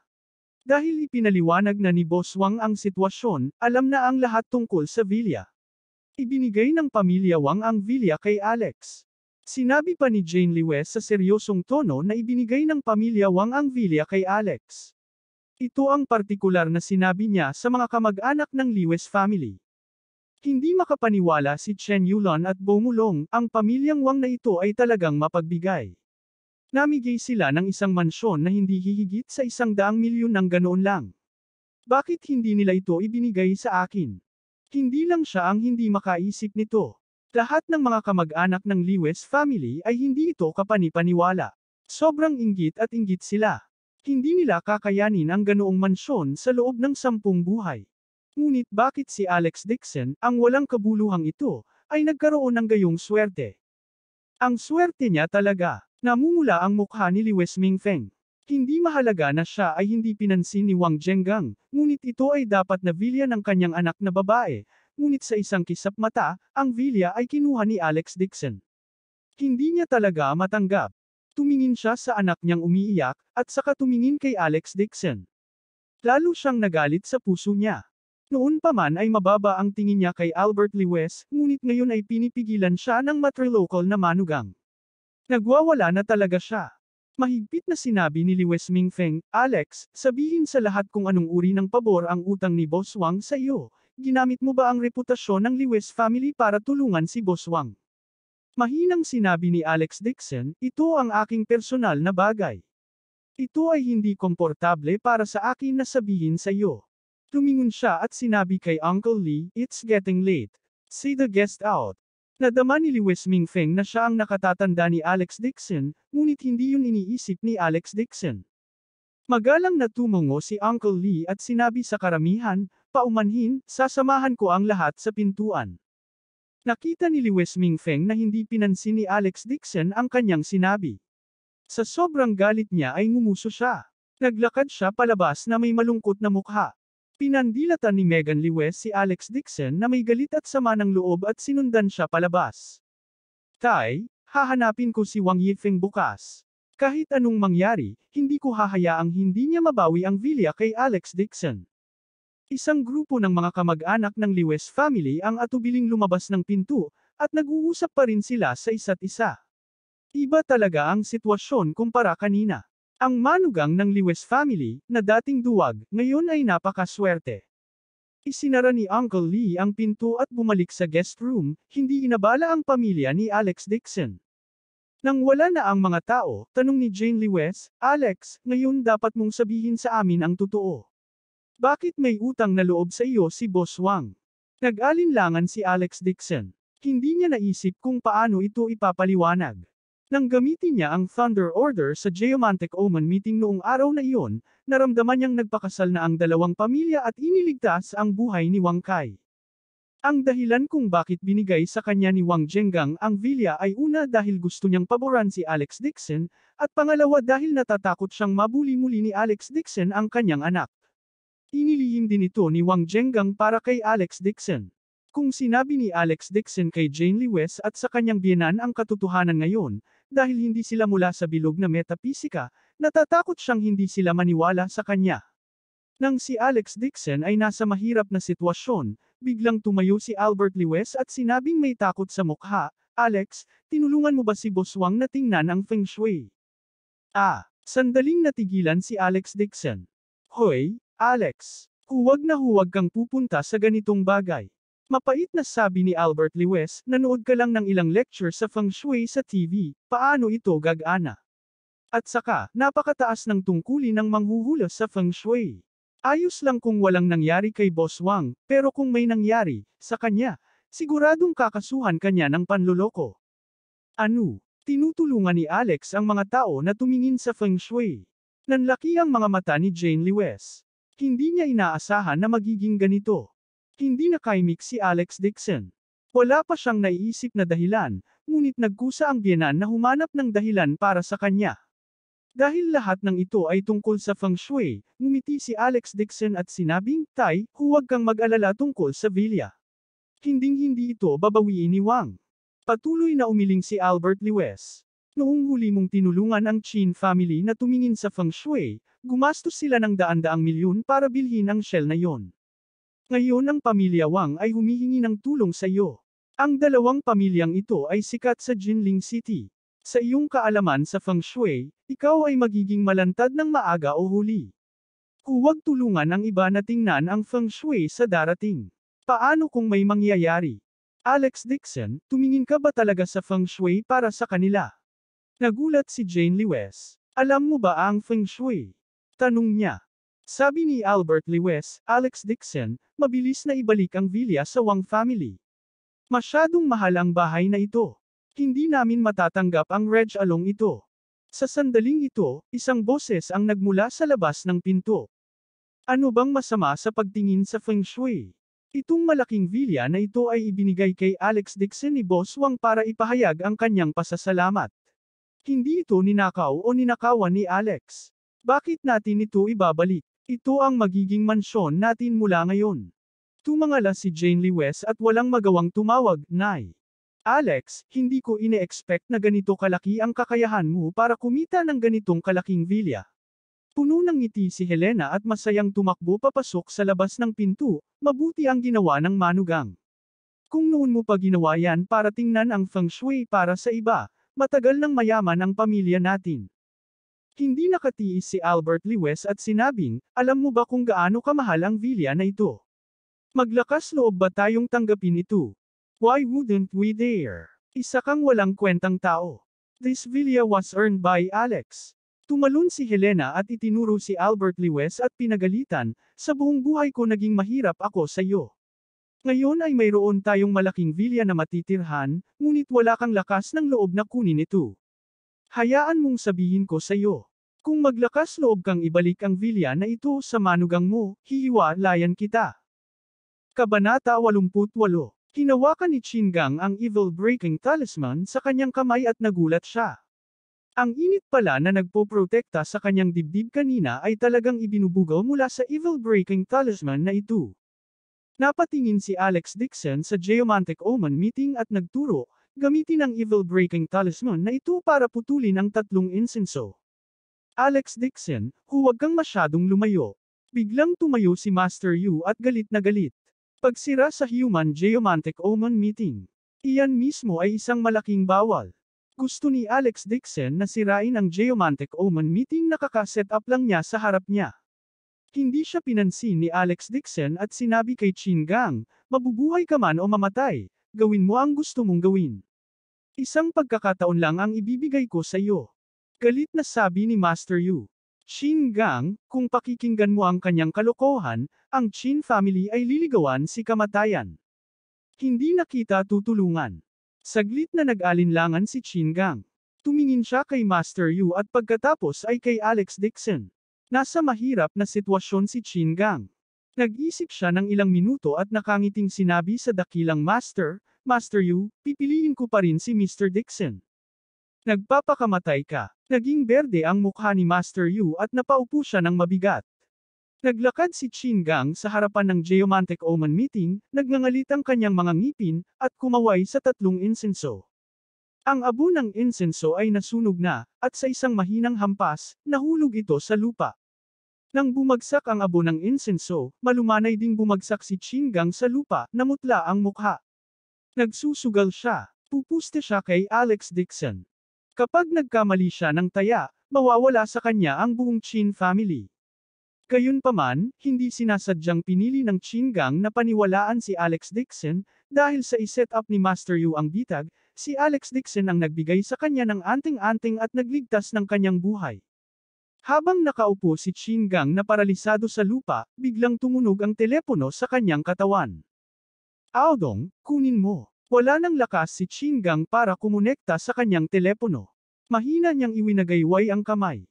Dahil ipinaliwanag na ni Boss Wang ang sitwasyon, alam na ang lahat tungkol sa villa. Ibinigay ng pamilya Wang ang villa kay Alex. Sinabi pa ni Jane Liwes sa seryosong tono na ibinigay ng pamilya Wang ang villa kay Alex. Ito ang partikular na sinabi niya sa mga kamag-anak ng Liwes family. Hindi makapaniwala si Chen Yulon at Bomulong, ang pamilyang Wang na ito ay talagang mapagbigay. Namigay sila ng isang mansyon na hindi hihigit sa 100 milyon ng ganoon lang. Bakit hindi nila ito ibinigay sa akin? Hindi lang siya ang hindi makaisip nito. Lahat ng mga kamag-anak ng Liwes family ay hindi ito kapanipaniwala. Sobrang inggit at inggit sila. Hindi nila kakayanin ang ganoong mansyon sa loob ng 10 buhay. Ngunit bakit si Alex Dixon, ang walang kabuluhang ito, ay nagkaroon ng gayong swerte? Ang swerte niya talaga. Namumula ang mukha ni Liwes Mingfeng. Hindi mahalaga na siya ay hindi pinansin ni Wang Zhengang, ngunit ito ay dapat na villa ng kanyang anak na babae, ngunit sa isang kisap mata, ang villa ay kinuha ni Alex Dixon. Hindi niya talaga matanggap. Tumingin siya sa anak niyang umiiyak, at saka tumingin kay Alex Dixon. Lalo siyang nagalit sa puso niya. Noon pa man ay mababa ang tingin niya kay Albert Liwes, ngunit ngayon ay pinipigilan siya ng matrilocal na manugang. Nagwawala na talaga siya. Mahigpit na sinabi ni Liwes Mingfeng, Alex, sabihin sa lahat kung anong uri ng pabor ang utang ni Boss Wang sa iyo. Ginamit mo ba ang reputasyon ng Liwes family para tulungan si Boss Wang? Mahinang sinabi ni Alex Dixon, ito ang aking personal na bagay. Ito ay hindi komportable para sa akin na sabihin sa iyo. Tumingon siya at sinabi kay Uncle Lee, it's getting late. See the guest out. Nadama ni Liwes Mingfeng na siya ang nakatatanda ni Alex Dixon, ngunit hindi yun iniisip ni Alex Dixon. Magalang na tumungo si Uncle Lee at sinabi sa karamihan, paumanhin, sasamahan ko ang lahat sa pintuan. Nakita ni Liwes Mingfeng na hindi pinansin ni Alex Dixon ang kanyang sinabi. Sa sobrang galit niya ay ngumuso siya. Naglakad siya palabas na may malungkot na mukha. Pinandilatan ni Megan Liwes si Alex Dixon na may galit at sama ng loob at sinundan siya palabas. Tay, hahanapin ko si Wang Yifeng bukas. Kahit anong mangyari, hindi ko hahayaang hindi niya mabawi ang villa kay Alex Dixon. Isang grupo ng mga kamag-anak ng Liwes family ang atubiling lumabas ng pinto, at nag-uusap pa rin sila sa isa't isa. Iba talaga ang sitwasyon kumpara kanina. Ang manugang ng Liwes family, na dating duwag, ngayon ay napakaswerte. Isinara ni Uncle Lee ang pinto at bumalik sa guest room, hindi inabala ang pamilya ni Alex Dixon. Nang wala na ang mga tao, tanong ni Jane Liwes, Alex, ngayon dapat mong sabihin sa amin ang totoo. Bakit may utang na loob sa iyo si Boss Wang? Nag-alinlangan si Alex Dixon. Hindi niya naisip kung paano ito ipapaliwanag. Nang gamitin niya ang Thunder Order sa Geomantic Omen meeting noong araw na iyon, naramdaman niyang nagpakasal na ang dalawang pamilya at iniligtas ang buhay ni Wang Kai. Ang dahilan kung bakit binigay sa kanya ni Wang Zhengang ang villa ay una dahil gusto niyang paboran si Alex Dixon, at pangalawa dahil natatakot siyang mabuli muli ni Alex Dixon ang kanyang anak. Inilihim din ito ni Wang Zhengang para kay Alex Dixon. Kung sinabi ni Alex Dixon kay Jane Liwes at sa kanyang biyenan ang katotohanan ngayon, dahil hindi sila mula sa bilog na metapisika, natatakot siyang hindi sila maniwala sa kanya. Nang si Alex Dixon ay nasa mahirap na sitwasyon, biglang tumayo si Albert Liwes at sinabing may takot sa mukha, Alex, tinulungan mo ba si Boss Wang na tingnan ang Feng Shui? Sandaling natigilan si Alex Dixon. Hoy, Alex. Huwag na huwag kang pupunta sa ganitong bagay. Mapait na sabi ni Albert Lewes, nanood ka lang ng ilang lecture sa Feng Shui sa TV, paano ito gagana? At saka, napakataas ng tungkulin ng manghuhula sa Feng Shui. Ayos lang kung walang nangyari kay Boss Wang, pero kung may nangyari, sa kanya, siguradong kakasuhan kanya ng panloloko. Ano? Tinutulungan ni Alex ang mga tao na tumingin sa Feng Shui. Nanlaki ang mga mata ni Jane Lewes. Hindi niya inaasahan na magiging ganito. Hindi nakaimik si Alex Dixon. Wala pa siyang naiisip na dahilan, ngunit nagkusa ang biyenan na humanap ng dahilan para sa kanya. Dahil lahat ng ito ay tungkol sa Feng Shui, ngumiti si Alex Dixon at sinabing, Tay, huwag kang mag-alala tungkol sa Villa. Hinding-hindi ito babawiin ni Wang. Patuloy na umiling si Albert Lewes. Noong huli mong tinulungan ang Chin family na tumingin sa Feng Shui, gumastos sila ng daan-daang milyon para bilhin ang shell na yon. Ngayon ang pamilya Wang ay humihingi ng tulong sa iyo. Ang dalawang pamilyang ito ay sikat sa Jinling City. Sa iyong kaalaman sa Feng Shui, ikaw ay magiging malantad ng maaga o huli. Huwag tulungan ang iba na tingnan ang Feng Shui sa darating. Paano kung may mangyayari? Alex Dixon, tumingin ka ba talaga sa Feng Shui para sa kanila? Nagulat si Jane Lewes. Alam mo ba ang Feng Shui? Tanong niya. Sabi ni Albert Lewes, Alex Dixon, mabilis na ibalik ang Villa sa Wang family. Masyadong mahal ang bahay na ito. Hindi namin matatanggap ang Reg Along ito. Sa sandaling ito, isang boses ang nagmula sa labas ng pinto. Ano bang masama sa pagtingin sa Feng Shui? Itong malaking villa na ito ay ibinigay kay Alex Dixon ni Boss Wang para ipahayag ang kanyang pasasalamat. Hindi ito ninakaw o ninakawan ni Alex. Bakit natin ito ibabalik? Ito ang magiging mansyon natin mula ngayon. Tumangala si Jane Lewes at walang magawang tumawag, Nay. Alex, hindi ko ine-expect na ganito kalaki ang kakayahan mo para kumita ng ganitong kalaking villa. Puno ng ngiti si Helena at masayang tumakbo papasok sa labas ng pinto, mabuti ang ginawa ng manugang. Kung noon mo pa ginawa yan para tingnan ang Feng Shui para sa iba, matagal nang mayaman ang pamilya natin. Hindi nakatiis si Albert Lewes at sinabing, alam mo ba kung gaano kamahal ang villa na ito? Maglakas loob ba tayong tanggapin ito? Why wouldn't we dare? Isa kang walang kwentang tao. This villa was earned by Alex. Tumalon si Helena at itinuro si Albert Lewes at pinagalitan, sa buong buhay ko naging mahirap ako sa iyo. Ngayon ay mayroon tayong malaking villa na matitirhan, ngunit wala kang lakas ng loob na kunin ito. Hayaan mong sabihin ko sa iyo. Kung maglakas loob kang ibalik ang villa na ito sa manugang mo, hihiwalayan kita. Kabanata 88. Hinawakan ni Qinggang ang evil-breaking talisman sa kanyang kamay at nagulat siya. Ang init pala na nagpoprotekta sa kanyang dibdib kanina ay talagang ibinubugaw mula sa evil-breaking talisman na ito. Napatingin si Alex Dixon sa Geomantic Omen meeting at nagturo, gamitin ang evil-breaking talisman na ito para putulin ang tatlong insenso. Alex Dixon, huwag kang masyadong lumayo. Biglang tumayo si Master Yu at galit na galit. Pagsira sa Human Geomantic Omen meeting. Iyan mismo ay isang malaking bawal. Gusto ni Alex Dixon na sirain ang Geomantic Omen meeting na kakaset up lang niya sa harap niya. Hindi siya pinansin ni Alex Dixon at sinabi kay Qinggang, mabubuhay ka man o mamatay, gawin mo ang gusto mong gawin. Isang pagkakataon lang ang ibibigay ko sa iyo. Galit na sabi ni Master Yu. Qinggang, kung pakikinggan mo ang kanyang kalokohan, ang Qin family ay liligawan si kamatayan. Hindi na kita tutulungan. Saglit na nag-alinlangan si Qinggang. Tumingin siya kay Master Yu at pagkatapos ay kay Alex Dixon. Nasa mahirap na sitwasyon si Qinggang. Nag-isip siya ng ilang minuto at nakangiting sinabi sa dakilang Master, Master Yu, pipiliin ko pa rin si Mr. Dixon. Nagpapakamatay ka. Naging berde ang mukha ni Master Yu at napaupo siya ng mabigat. Naglakad si Qinggang sa harapan ng Geomantic Omen meeting, nagngangalit ang kanyang mga ngipin, at kumaway sa tatlong insenso. Ang abo ng insenso ay nasunog na, at sa isang mahinang hampas, nahulog ito sa lupa. Nang bumagsak ang abo ng insenso, malumanay ding bumagsak si Qinggang sa lupa, namutla ang mukha. Nagsusugal siya. Pupuste siya kay Alex Dixon. Kapag nagkamali siya ng taya, mawawala sa kanya ang buong Qin family. Gayunpaman, hindi sinasadyang pinili ng Chin Gang na paniwalaan si Alex Dixon, dahil sa iset up ni Master Yu ang bitag, si Alex Dixon ang nagbigay sa kanya ng anting-anting at nagligtas ng kanyang buhay. Habang nakaupo si Chin Gang na paralisado sa lupa, biglang tumunog ang telepono sa kanyang katawan. Aodong, kunin mo. Wala nang lakas si Chin Gang para kumonekta sa kanyang telepono. Mahina niyang iwinagayway ang kamay.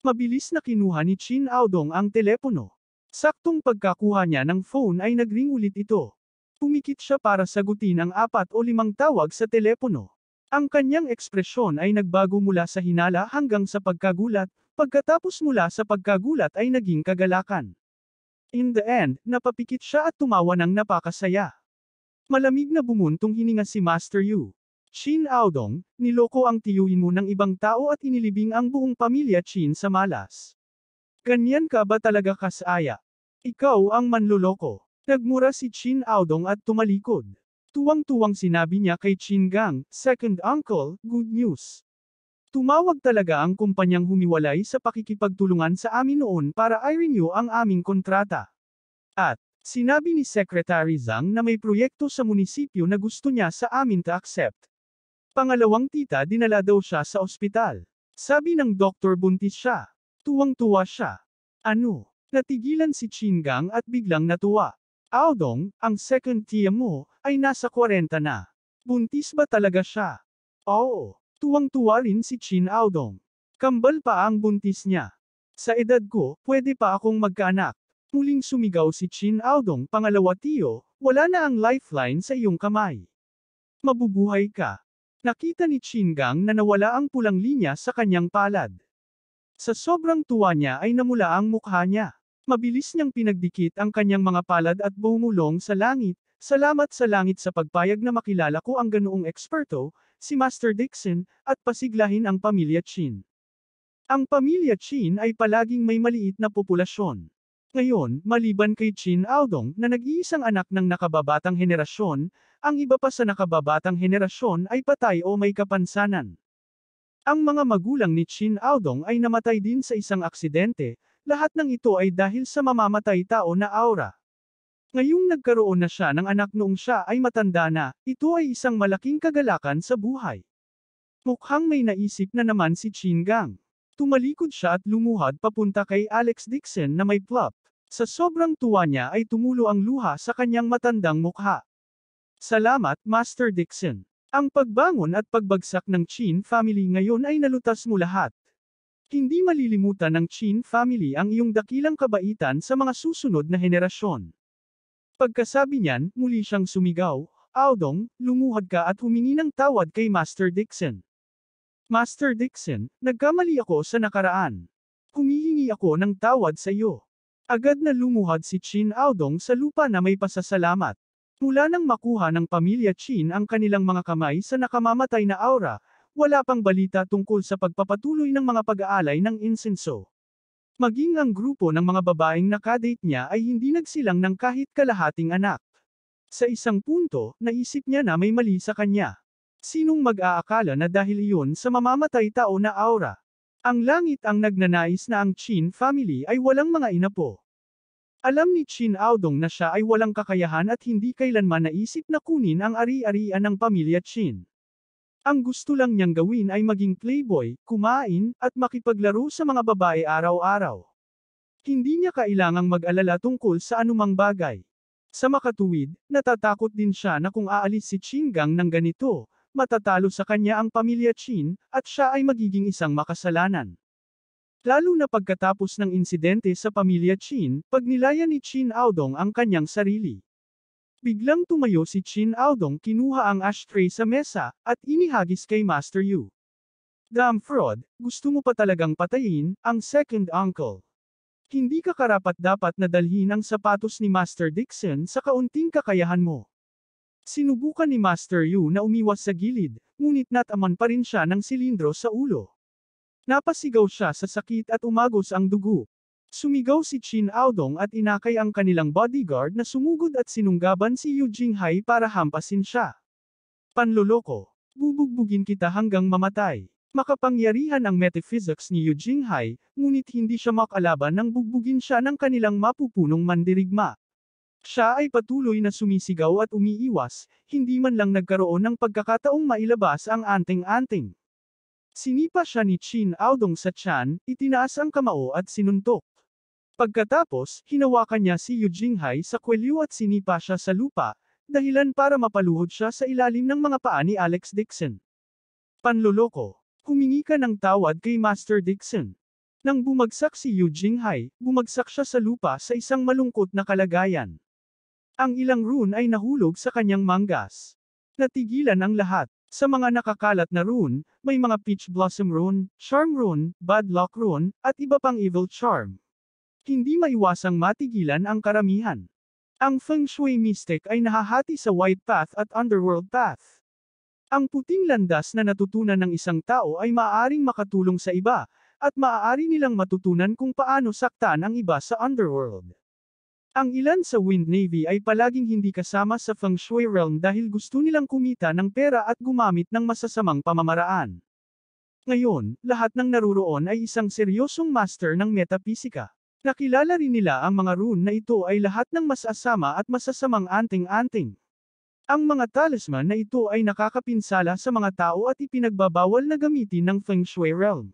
Mabilis na kinuha ni Chin Aodong ang telepono. Saktong pagkakuha niya ng phone ay nagring ulit ito. Pumikit siya para sagutin ang 4 o 5 tawag sa telepono. Ang kanyang ekspresyon ay nagbago mula sa hinala hanggang sa pagkagulat, pagkatapos mula sa pagkagulat ay naging kagalakan. In the end, napapikit siya at tumawa ng napakasaya. Malamig na bumuntong hininga si Master Yu. Chin Aodong, niloko ang tiyuhin mo ng ibang tao at inilibing ang buong pamilya Chin sa malas. Ganyan ka ba talaga kasaya? Ikaw ang manloloko. Nagmura si Chin Aodong at tumalikod. Tuwang-tuwang sinabi niya kay Chin Gang, second uncle, good news. Tumawag talaga ang kumpanyang humiwalay sa pakikipagtulungan sa amin noon para i-renew ang aming kontrata. At, sinabi ni Secretary Zhang na may proyekto sa munisipyo na gusto niya sa amin to accept. Pangalawang tita dinala daw siya sa ospital. Sabi ng doktor buntis siya. Tuwang-tuwa siya. Ano? Natigilan si Chin Gang at biglang natuwa. Aodong, ang second tiya mo, ay nasa 40 na. Buntis ba talaga siya? Oo. Tuwang-tuwa rin si Chin Aodong. Kambal pa ang buntis niya. Sa edad ko, pwede pa akong magkaanak. Muling sumigaw si Chin Aodong, pangalawa tiyo, wala na ang lifeline sa iyong kamay. Mabubuhay ka. Nakita ni Chin Gang na nawala ang pulang linya sa kanyang palad. Sa sobrang tuwa niya ay namula ang mukha niya. Mabilis niyang pinagdikit ang kanyang mga palad at bumulong sa langit. Salamat sa langit sa pagpayag na makilala ko ang ganoong eksperto, si Master Dixon, at pasiglahin ang pamilya Chin. Ang pamilya Chin ay palaging may maliit na populasyon. Ngayon, maliban kay Chin Aodong na nag-iisang anak ng nakababatang henerasyon, ang iba pa sa nakababatang henerasyon ay patay o may kapansanan. Ang mga magulang ni Chin Aodong ay namatay din sa isang aksidente, lahat ng ito ay dahil sa mamamatay tao na aura. Ngayong nagkaroon na siya ng anak noong siya ay matanda na, ito ay isang malaking kagalakan sa buhay. Mukhang may naisip na naman si Chin Gang. Tumalikod siya at lumuhad papunta kay Alex Dixon na may plop. Sa sobrang tuwa niya ay tumulo ang luha sa kanyang matandang mukha. Salamat, Master Dixon. Ang pagbangon at pagbagsak ng Chin family ngayon ay nalutas mo lahat. Hindi malilimutan ng Chin family ang iyong dakilang kabaitan sa mga susunod na henerasyon. Pagkasabi niyan, muli siyang sumigaw, Aodong, lumuhad ka at humingi ng tawad kay Master Dixon. Master Dixon, nagkamali ako sa nakaraan. Humihingi ako ng tawad sa iyo. Agad na lumuhad si Chin Aodong sa lupa na may pasasalamat. Mula nang makuha ng pamilya Chin ang kanilang mga kamay sa nakamamatay na aura, wala pang balita tungkol sa pagpapatuloy ng mga pag-aalay ng insenso. Maging ang grupo ng mga babaeng nakadate niya ay hindi nagsilang ng kahit kalahating anak. Sa isang punto, naisip niya na may mali sa kanya. Sinong mag-aakala na dahil iyon sa mamamatay tao na aura? Ang langit ang nagnanais na ang Chin family ay walang mga inapo. Alam ni Chin Aodong na siya ay walang kakayahan at hindi kailanman naisip na kunin ang ari-arian ng pamilya Chin. Ang gusto lang niyang gawin ay maging playboy, kumain, at makipaglaro sa mga babae araw-araw. Hindi niya kailangang mag-alala tungkol sa anumang bagay. Sa makatuwid, natatakot din siya na kung aalis si Chin Gang ng ganito, matatalo sa kanya ang pamilya Chin, at siya ay magiging isang makasalanan. Lalo na pagkatapos ng insidente sa pamilya Chin, pagnilayan ni Chin Aodong ang kanyang sarili. Biglang tumayo si Chin Aodong, kinuha ang ashtray sa mesa, at inihagis kay Master Yu. Damn fraud, gusto mo pa talagang patayin, ang second uncle. Hindi ka karapat-dapat na dalhin ang sapatos ni Master Dixon sa kaunting kakayahan mo. Sinubukan ni Master Yu na umiwas sa gilid, ngunit nataman pa rin siya ng silindro sa ulo. Napasigaw siya sa sakit at umagos ang dugo. Sumigaw si Chin Aodong at inakay ang kanilang bodyguard na sumugod at sinunggaban si Yu Jinghai para hampasin siya. Panloloko. Bubugbugin kita hanggang mamatay. Makapangyarihan ang metaphysics ni Yu Jinghai, ngunit hindi siya makalaban nang bugbugin siya ng kanilang mapupunong mandirigma. Siya ay patuloy na sumisigaw at umiiwas, hindi man lang nagkaroon ng pagkakataong mailabas ang anting-anting. Sinipa siya ni Qin Aodong sa tiyan, itinaas ang kamao at sinuntok. Pagkatapos, hinawakan niya si Yu Jinghai sa kwelyo at sinipa siya sa lupa, dahilan para mapaluhod siya sa ilalim ng mga paa ni Alex Dixon. Panloloko. Humingi ka ng tawad kay Master Dixon. Nang bumagsak si Yu Jinghai, bumagsak siya sa lupa sa isang malungkot na kalagayan. Ang ilang rune ay nahulog sa kanyang manggas. Natigilan ang lahat. Sa mga nakakalat na rune, may mga Peach Blossom rune, Charm rune, Bad Luck rune, at iba pang evil charm. Hindi maiwasang matigilan ang karamihan. Ang Feng Shui Mystic ay nahahati sa White Path at Underworld Path. Ang puting landas na natutunan ng isang tao ay maaaring makatulong sa iba, at maaari nilang matutunan kung paano saktan ang iba sa Underworld. Ang ilan sa Wind Navy ay palaging hindi kasama sa Feng Shui realm dahil gusto nilang kumita ng pera at gumamit ng masasamang pamamaraan. Ngayon, lahat ng naruroon ay isang seryosong master ng metapisika. Nakilala rin nila ang mga rune na ito ay lahat ng masasama at masasamang anting-anting. Ang mga talisman na ito ay nakakapinsala sa mga tao at ipinagbabawal na gamitin ng Feng Shui realm.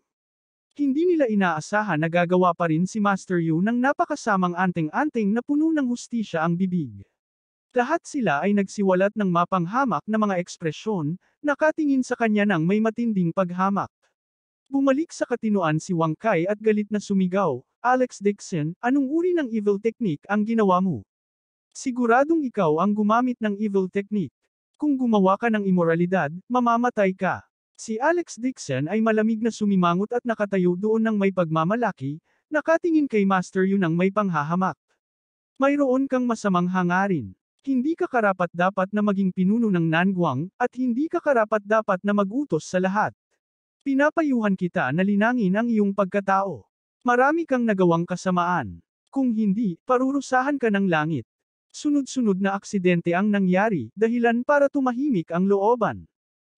Hindi nila inaasahan na gagawa pa rin si Master Yu ng napakasamang anting-anting na puno ng hustisya ang bibig. Lahat sila ay nagsiwalat ng mapanghamak na mga ekspresyon, nakatingin sa kanya ng may matinding paghamak. Bumalik sa katinuan si Wang Kai at galit na sumigaw, Alex Dixon, anong uri ng evil technique ang ginawa mo? Siguradong ikaw ang gumamit ng evil technique. Kung gumawa ka ng imoralidad, mamamatay ka. Si Alex Dixon ay malamig na sumimangot at nakatayo doon ng may pagmamalaki, nakatingin kay Master Yu ng may panghahamak. Mayroon kang masamang hangarin. Hindi ka karapat-dapat na maging pinuno ng Nanguang, at hindi ka karapat-dapat na mag-utos sa lahat. Pinapayuhan kita na linangin ang iyong pagkatao. Marami kang nagawang kasamaan. Kung hindi, parurusahan ka ng langit. Sunod-sunod na aksidente ang nangyari, dahilan para tumahimik ang looban.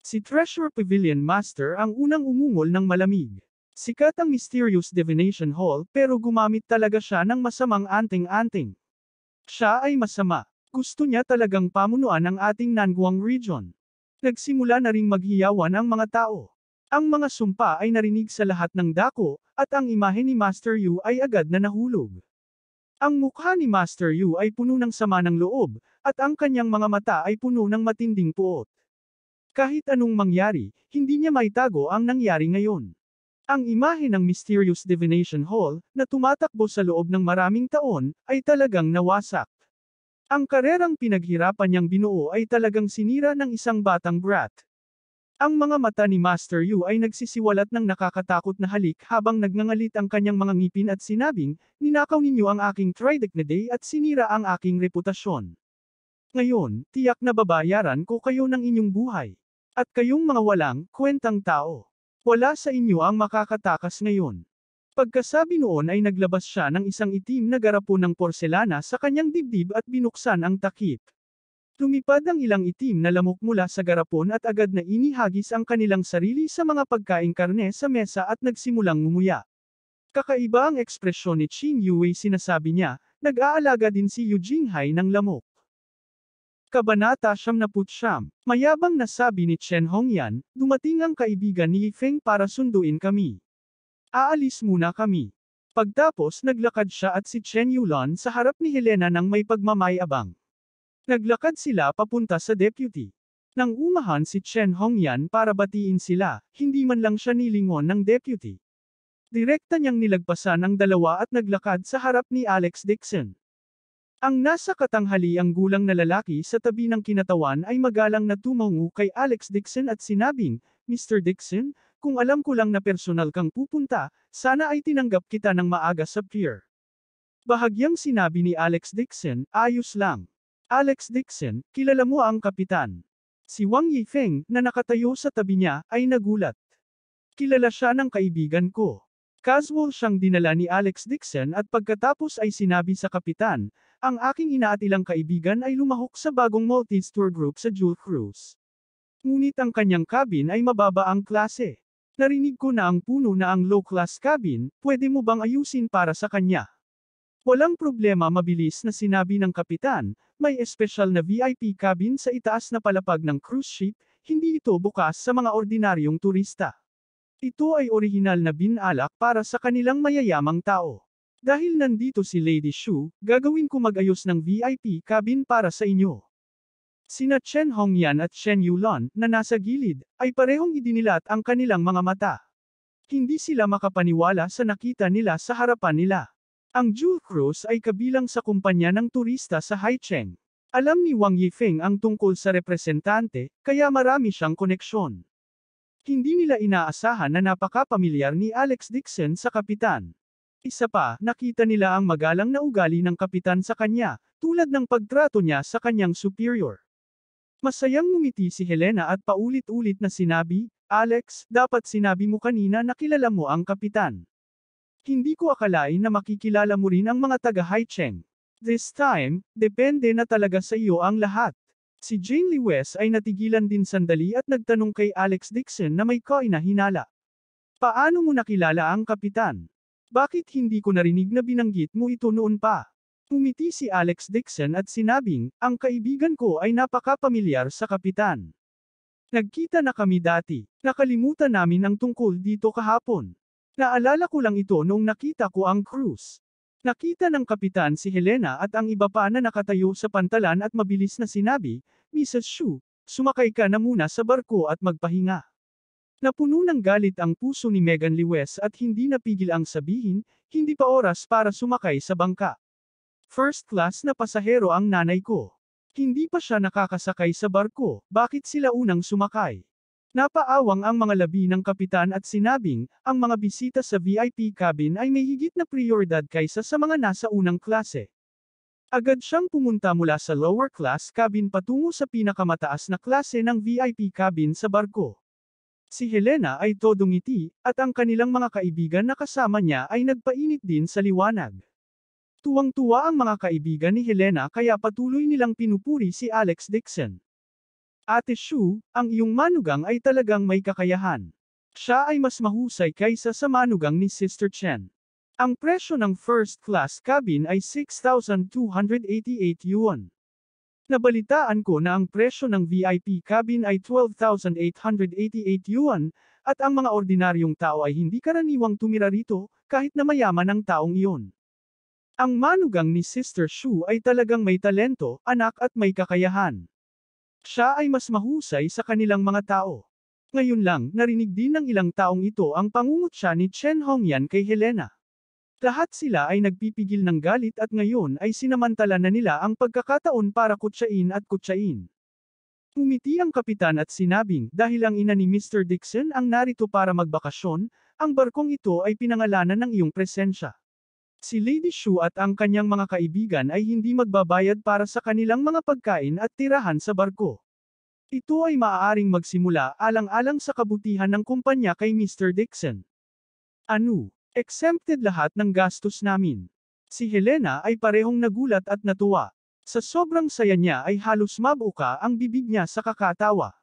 Si Treasure Pavilion Master ang unang umungol ng malamig. Sikat ang Mysterious Divination Hall pero gumamit talaga siya ng masamang anting-anting. Siya ay masama. Gusto niya talagang pamunuan ang ating Nanguang region. Nagsimula na ring maghiyawan ang mga tao. Ang mga sumpa ay narinig sa lahat ng dako, at ang imahe ni Master Yu ay agad na nahulog. Ang mukha ni Master Yu ay puno ng sama ng loob, at ang kanyang mga mata ay puno ng matinding puot. Kahit anong mangyari, hindi niya maitago ang nangyari ngayon. Ang imahe ng Mysterious Divination Hall, na tumatakbo sa loob ng maraming taon, ay talagang nawasak. Ang karerang pinaghirapan niyang binuo ay talagang sinira ng isang batang brat. Ang mga mata ni Master Yu ay nagsisiwalat ng nakakatakot na halik habang nagngangalit ang kanyang mga ngipin at sinabing, ninakaw ninyo ang aking Tridecnide at sinira ang aking reputasyon. Ngayon, tiyak na babayaran ko kayo ng inyong buhay. At kayong mga walang kwentang tao. Wala sa inyo ang makakatakas ngayon. Pagkasabi noon ay naglabas siya ng isang itim na garapon ng porselana sa kanyang dibdib at binuksan ang takip. Lumipad ang ilang itim na lamok mula sa garapon at agad na inihagis ang kanilang sarili sa mga pagkaing karne sa mesa at nagsimulang ngumuya. Kakaiba ang ekspresyon ni Qin Yue, sinasabi niya, nag-aalaga din si Yu Jinghai ng lamok. Kabanata 79. Mayabang na sabi ni Chen Hongyan, dumating ang kaibigan ni Feng para sunduin kami. Aalis muna kami. Pagtapos naglakad siya at si Chen Yulon sa harap ni Helena ng may pagmamayabang. Naglakad sila papunta sa deputy. Nang umahan si Chen Hongyan para batiin sila, hindi man lang siya nilingon ng deputy. Direkta niyang nilagpasan ang dalawa at naglakad sa harap ni Alex Dixon. Ang nasa katanghali ang gulang na lalaki sa tabi ng kinatawan ay magalang na tumango kay Alex Dixon at sinabing, Mr. Dixon, kung alam ko lang na personal kang pupunta, sana ay tinanggap kita ng maaga sa pier. Bahagyang sinabi ni Alex Dixon, ayos lang. Alex Dixon, kilala mo ang kapitan. Si Wang Yifeng, na nakatayo sa tabi niya, ay nagulat. Kilala siya ng kaibigan ko. Casual siyang dinala ni Alex Dixon at pagkatapos ay sinabi sa kapitan, ang aking inaatilang kaibigan ay lumahok sa bagong Maltese tour group sa Jewel Cruise. Ngunit ang kanyang cabin ay mababa ang klase. Narinig ko na ang puno na ang low-class cabin, pwede mo bang ayusin para sa kanya? Walang problema, mabilis na sinabi ng kapitan, may espesyal na VIP cabin sa itaas na palapag ng cruise ship, hindi ito bukas sa mga ordinaryong turista. Ito ay orihinal na binalak para sa kanilang mayayamang tao. Dahil nandito si Lady Shu, gagawin ko mag-ayos ng VIP cabin para sa inyo. Sina Chen Hongyan at Chen Yulon, na nasa gilid, ay parehong idinilat ang kanilang mga mata. Hindi sila makapaniwala sa nakita nila sa harapan nila. Ang Jewel Cruise ay kabilang sa kumpanya ng turista sa Haicheng. Alam ni Wang Yifeng ang tungkol sa representante, kaya marami siyang koneksyon. Hindi nila inaasahan na napakapamilyar ni Alex Dixon sa kapitan. Isa pa, nakita nila ang magalang na ugali ng kapitan sa kanya, tulad ng pagtrato niya sa kanyang superior. Masayang ngumiti si Helena at paulit-ulit na sinabi, Alex, dapat sinabi mo kanina na kilala mo ang kapitan. Hindi ko akalain na makikilala mo rin ang mga taga-Haicheng. This time, depende na talaga sa iyo ang lahat. Si Jane Lee West ay natigilan din sandali at nagtanong kay Alex Dixon na may kainahinala. Paano mo nakilala ang kapitan? Bakit hindi ko narinig na binanggit mo ito noon pa? Umiti si Alex Dixon at sinabing, ang kaibigan ko ay napakapamilyar sa kapitan. Nagkita na kami dati, nakalimutan namin ang tungkol dito kahapon. Naalala ko lang ito noong nakita ko ang cruise. Nakita ng kapitan si Helena at ang iba pa na nakatayo sa pantalan at mabilis na sinabi, Mrs. Shu, sumakay ka na muna sa barko at magpahinga. Napuno ng galit ang puso ni Megan Lee West at hindi napigil ang sabihin, hindi pa oras para sumakay sa bangka. First class na pasahero ang nanay ko. Hindi pa siya nakakasakay sa barko, bakit sila unang sumakay? Napaawang ang mga labi ng kapitan at sinabing, ang mga bisita sa VIP cabin ay may higit na prioridad kaysa sa mga nasa unang klase. Agad siyang pumunta mula sa lower class cabin patungo sa pinakamataas na klase ng VIP cabin sa barko. Si Helena ay todo ngiti, at ang kanilang mga kaibigan na kasama niya ay nagpainit din sa liwanag. Tuwang-tuwa ang mga kaibigan ni Helena kaya patuloy nilang pinupuri si Alex Dixon. Ate Shu, ang iyong manugang ay talagang may kakayahan. Siya ay mas mahusay kaysa sa manugang ni Sister Chen. Ang presyo ng first class cabin ay 6,288 yuan. Nabalitaan ko na ang presyo ng VIP cabin ay 12,888 yuan, at ang mga ordinaryong tao ay hindi karaniwang tumira rito, kahit na mayaman ang taong iyon. Ang manugang ni Sister Shu ay talagang may talento, anak at may kakayahan. Siya ay mas mahusay sa kanilang mga tao. Ngayon lang, narinig din ng ilang taong ito ang pangungutya ni Chen Hongyan kay Helena. Lahat sila ay nagpipigil ng galit at ngayon ay sinamantala na nila ang pagkakataon para kutsain at kutsain. Umiti ang kapitan at sinabing, dahil ang ina ni Mr. Dixon ang narito para magbakasyon, ang barkong ito ay pinangalanan ng iyong presensya. Si Lady Shu at ang kanyang mga kaibigan ay hindi magbabayad para sa kanilang mga pagkain at tirahan sa barko. Ito ay maaaring magsimula alang-alang sa kabutihan ng kumpanya kay Mr. Dixon. Ano? Exempted lahat ng gastos namin. Si Helena ay parehong nagulat at natuwa. Sa sobrang saya niya ay halos mabuka ang bibig niya sa kakatawa.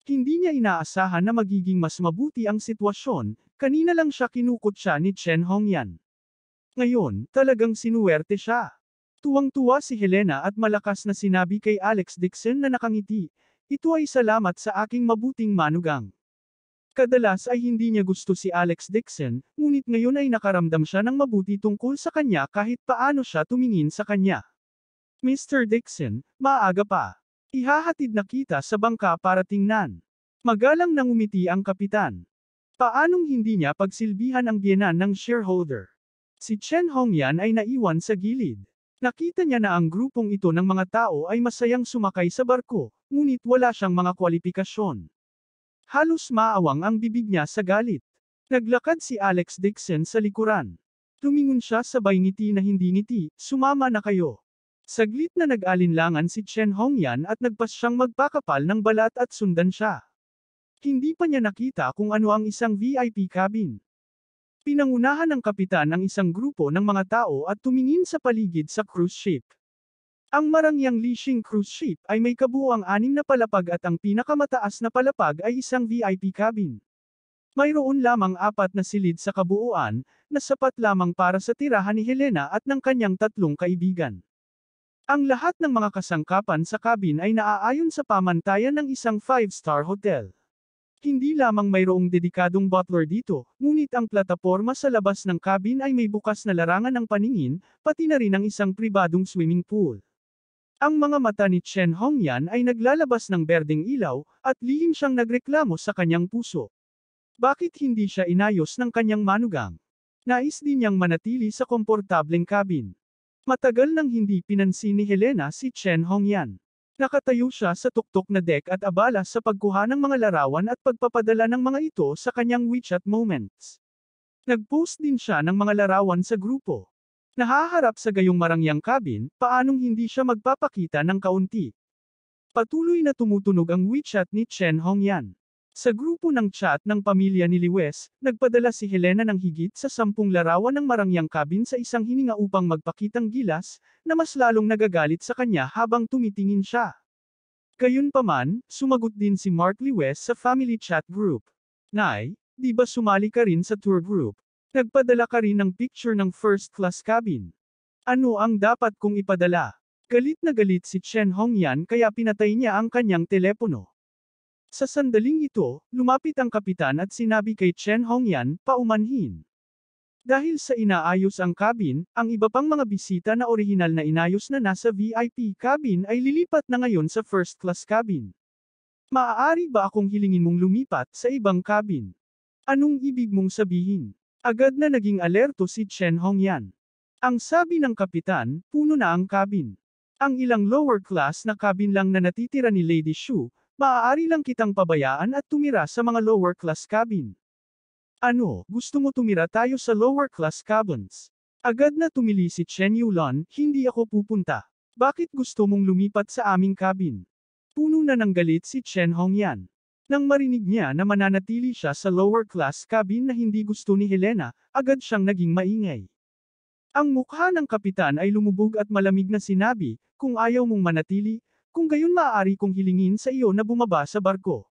Hindi niya inaasahan na magiging mas mabuti ang sitwasyon, kanina lang siya kinukutya ni Chen Hongyan. Ngayon, talagang sinuwerte siya. Tuwang-tuwa si Helena at malakas na sinabi kay Alex Dixon na nakangiti, ito ay salamat sa aking mabuting manugang. Kadalas ay hindi niya gusto si Alex Dixon, ngunit ngayon ay nakaramdam siya ng mabuti tungkol sa kanya kahit paano siya tumingin sa kanya. Mr. Dixon, maaga pa. Ihahatid na kita sa bangka para tingnan. Magalang nang umiti ang kapitan. Paanong hindi niya pagsilbihan ang biyenan ng shareholder? Si Chen Hongyan ay naiwan sa gilid. Nakita niya na ang grupong ito ng mga tao ay masayang sumakay sa barko, ngunit wala siyang mga kwalifikasyon. Halos maawang ang bibig niya sa galit. Naglakad si Alex Dixon sa likuran. Tumingon siya sabay ngiti na hindi ngiti, sumama na kayo. Saglit na nag-alinlangan si Chen Hongyan at nagpas siyang magpakapal ng balat at sundan siya. Hindi pa niya nakita kung ano ang isang VIP cabin. Pinangunahan ng kapitan ang isang grupo ng mga tao at tumingin sa paligid sa cruise ship. Ang Marangyang Lixing cruise ship ay may kabuuang 6 na palapag at ang pinakamataas na palapag ay isang VIP cabin. Mayroon lamang 4 na silid sa kabuuan, na sapat lamang para sa tirahan ni Helena at ng kanyang 3 kaibigan. Ang lahat ng mga kasangkapan sa cabin ay naaayon sa pamantayan ng isang 5-star hotel. Hindi lamang mayroong dedikadong butler dito, ngunit ang plataporma sa labas ng cabin ay may bukas na larangan ng paningin, pati na rin ang isang pribadong swimming pool. Ang mga mata ni Chen Hongyan ay naglalabas ng berdeng ilaw, at lihim siyang nagreklamo sa kanyang puso. Bakit hindi siya inayos ng kanyang manugang? Nais din niyang manatili sa komportableng cabin. Matagal nang hindi pinansin ni Helena si Chen Hongyan. Nakatayo siya sa tuktok na deck at abala sa pagkuha ng mga larawan at pagpapadala ng mga ito sa kanyang WeChat moments. Nag-post din siya ng mga larawan sa grupo. Nahaharap sa gayong marangyang cabin, paanong hindi siya magpapakita ng kaunti? Patuloy na tumutunog ang WeChat ni Chen Hongyan. Sa grupo ng chat ng pamilya ni Liwes, nagpadala si Helena ng higit sa 10 larawan ng marangyang cabin sa isang hininga upang magpakitang gilas, na mas lalong nagagalit sa kanya habang tumitingin siya. Gayunpaman, sumagot din si Mark Liwes sa family chat group. Nay, di ba sumali ka rin sa tour group? Nagpadala ka rin ng picture ng first class cabin. Ano ang dapat kong ipadala? Galit na galit si Chen Hongyan kaya pinatay niya ang kanyang telepono. Sa sandaling ito, lumapit ang kapitan at sinabi kay Chen Hongyan, paumanhin. Dahil sa inaayos ang cabin, ang iba pang mga bisita na orihinal na inayos na nasa VIP cabin ay lilipat na ngayon sa first class cabin. Maaari ba akong hilingin mong lumipat sa ibang cabin? Anong ibig mong sabihin? Agad na naging alerto si Chen Hongyan. Ang sabi ng kapitan, puno na ang cabin. Ang ilang lower class na cabin lang na natitira ni Lady Shu, maaari lang kitang pabayaan at tumira sa mga lower class cabin. Ano, gusto mo tumira tayo sa lower class cabins? Agad na tumili si Chen Yulon, hindi ako pupunta. Bakit gusto mong lumipat sa aming cabin? Puno na ng galit si Chen Hongyan. Nang marinig niya na mananatili siya sa lower class cabin na hindi gusto ni Helena, agad siyang naging maingay. Ang mukha ng kapitan ay lumubog at malamig na sinabi, kung ayaw mong manatili, kung gayon maaari kong hilingin sa iyo na bumaba sa barko.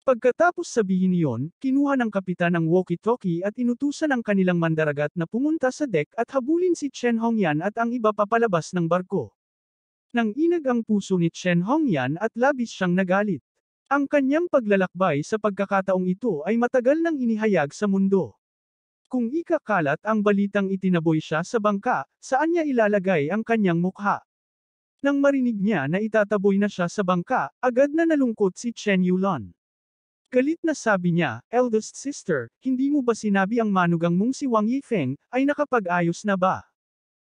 Pagkatapos sabihin iyon, kinuha ng kapitan ang walkie-talkie at inutusan ang kanilang mandaragat na pumunta sa deck at habulin si Chen Hongyan at ang iba papalabas ng barko. Nang inag ang puso ni Chen Hongyan at labis siyang nagalit. Ang kanyang paglalakbay sa pagkakataong ito ay matagal nang inihayag sa mundo. Kung ikakalat ang balitang itinaboy siya sa bangka, saan niya ilalagay ang kanyang mukha? Nang marinig niya na itataboy na siya sa bangka, agad na nalungkot si Chen Yulon. Galit na sabi niya, eldest sister, hindi mo ba sinabi ang manugang mong si Wang Yifeng, ay nakapag-ayos na ba?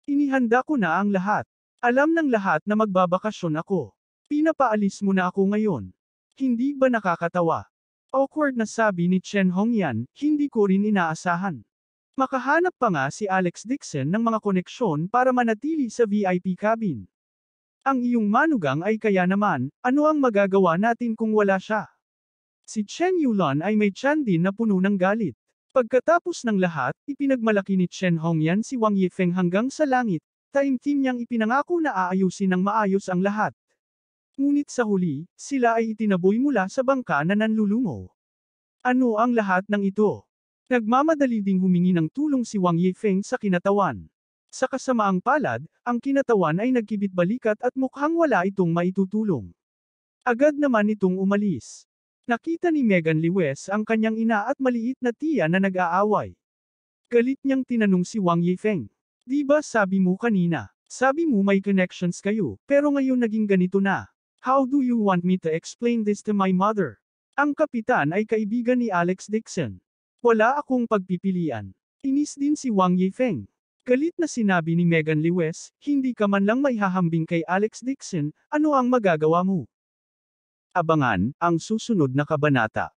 Inihanda ko na ang lahat. Alam ng lahat na magbabakasyon ako. Pinapaalis mo na ako ngayon. Hindi ba nakakatawa? Awkward na sabi ni Chen Hongyan, hindi ko rin inaasahan. Makahanap pa nga si Alex Dixon ng mga koneksyon para manatili sa VIP cabin. Ang iyong manugang ay kaya naman, ano ang magagawa natin kung wala siya? Si Chen Yulon ay may tiyan din na puno ng galit. Pagkatapos ng lahat, ipinagmalaki ni Chen Hongyan si Wang Yifeng hanggang sa langit, taimtim niyang ipinangako na aayusin ng maayos ang lahat. Ngunit sa huli, sila ay itinaboy mula sa bangka na nanlulungaw. Ano ang lahat ng ito? Nagmamadali ding humingi ng tulong si Wang Yifeng sa kinatawan. Sa kasamaang palad, ang kinatawan ay nagkibit balikat at mukhang wala itong maitutulong. Agad naman itong umalis. Nakita ni Megan Liwes ang kanyang ina at maliit na tiya na nag-aaway. Galit niyang tinanong si Wang Yifeng. Di ba sabi mo kanina? Sabi mo may connections kayo, pero ngayon naging ganito na. How do you want me to explain this to my mother? Ang kapitan ay kaibigan ni Alex Dixon. Wala akong pagpipilian. Inis din si Wang Yifeng. Galit na sinabi ni Megan Liwes, hindi ka man lang maihahambing kay Alex Dixon, ano ang magagawa mo? Abangan ang susunod na kabanata.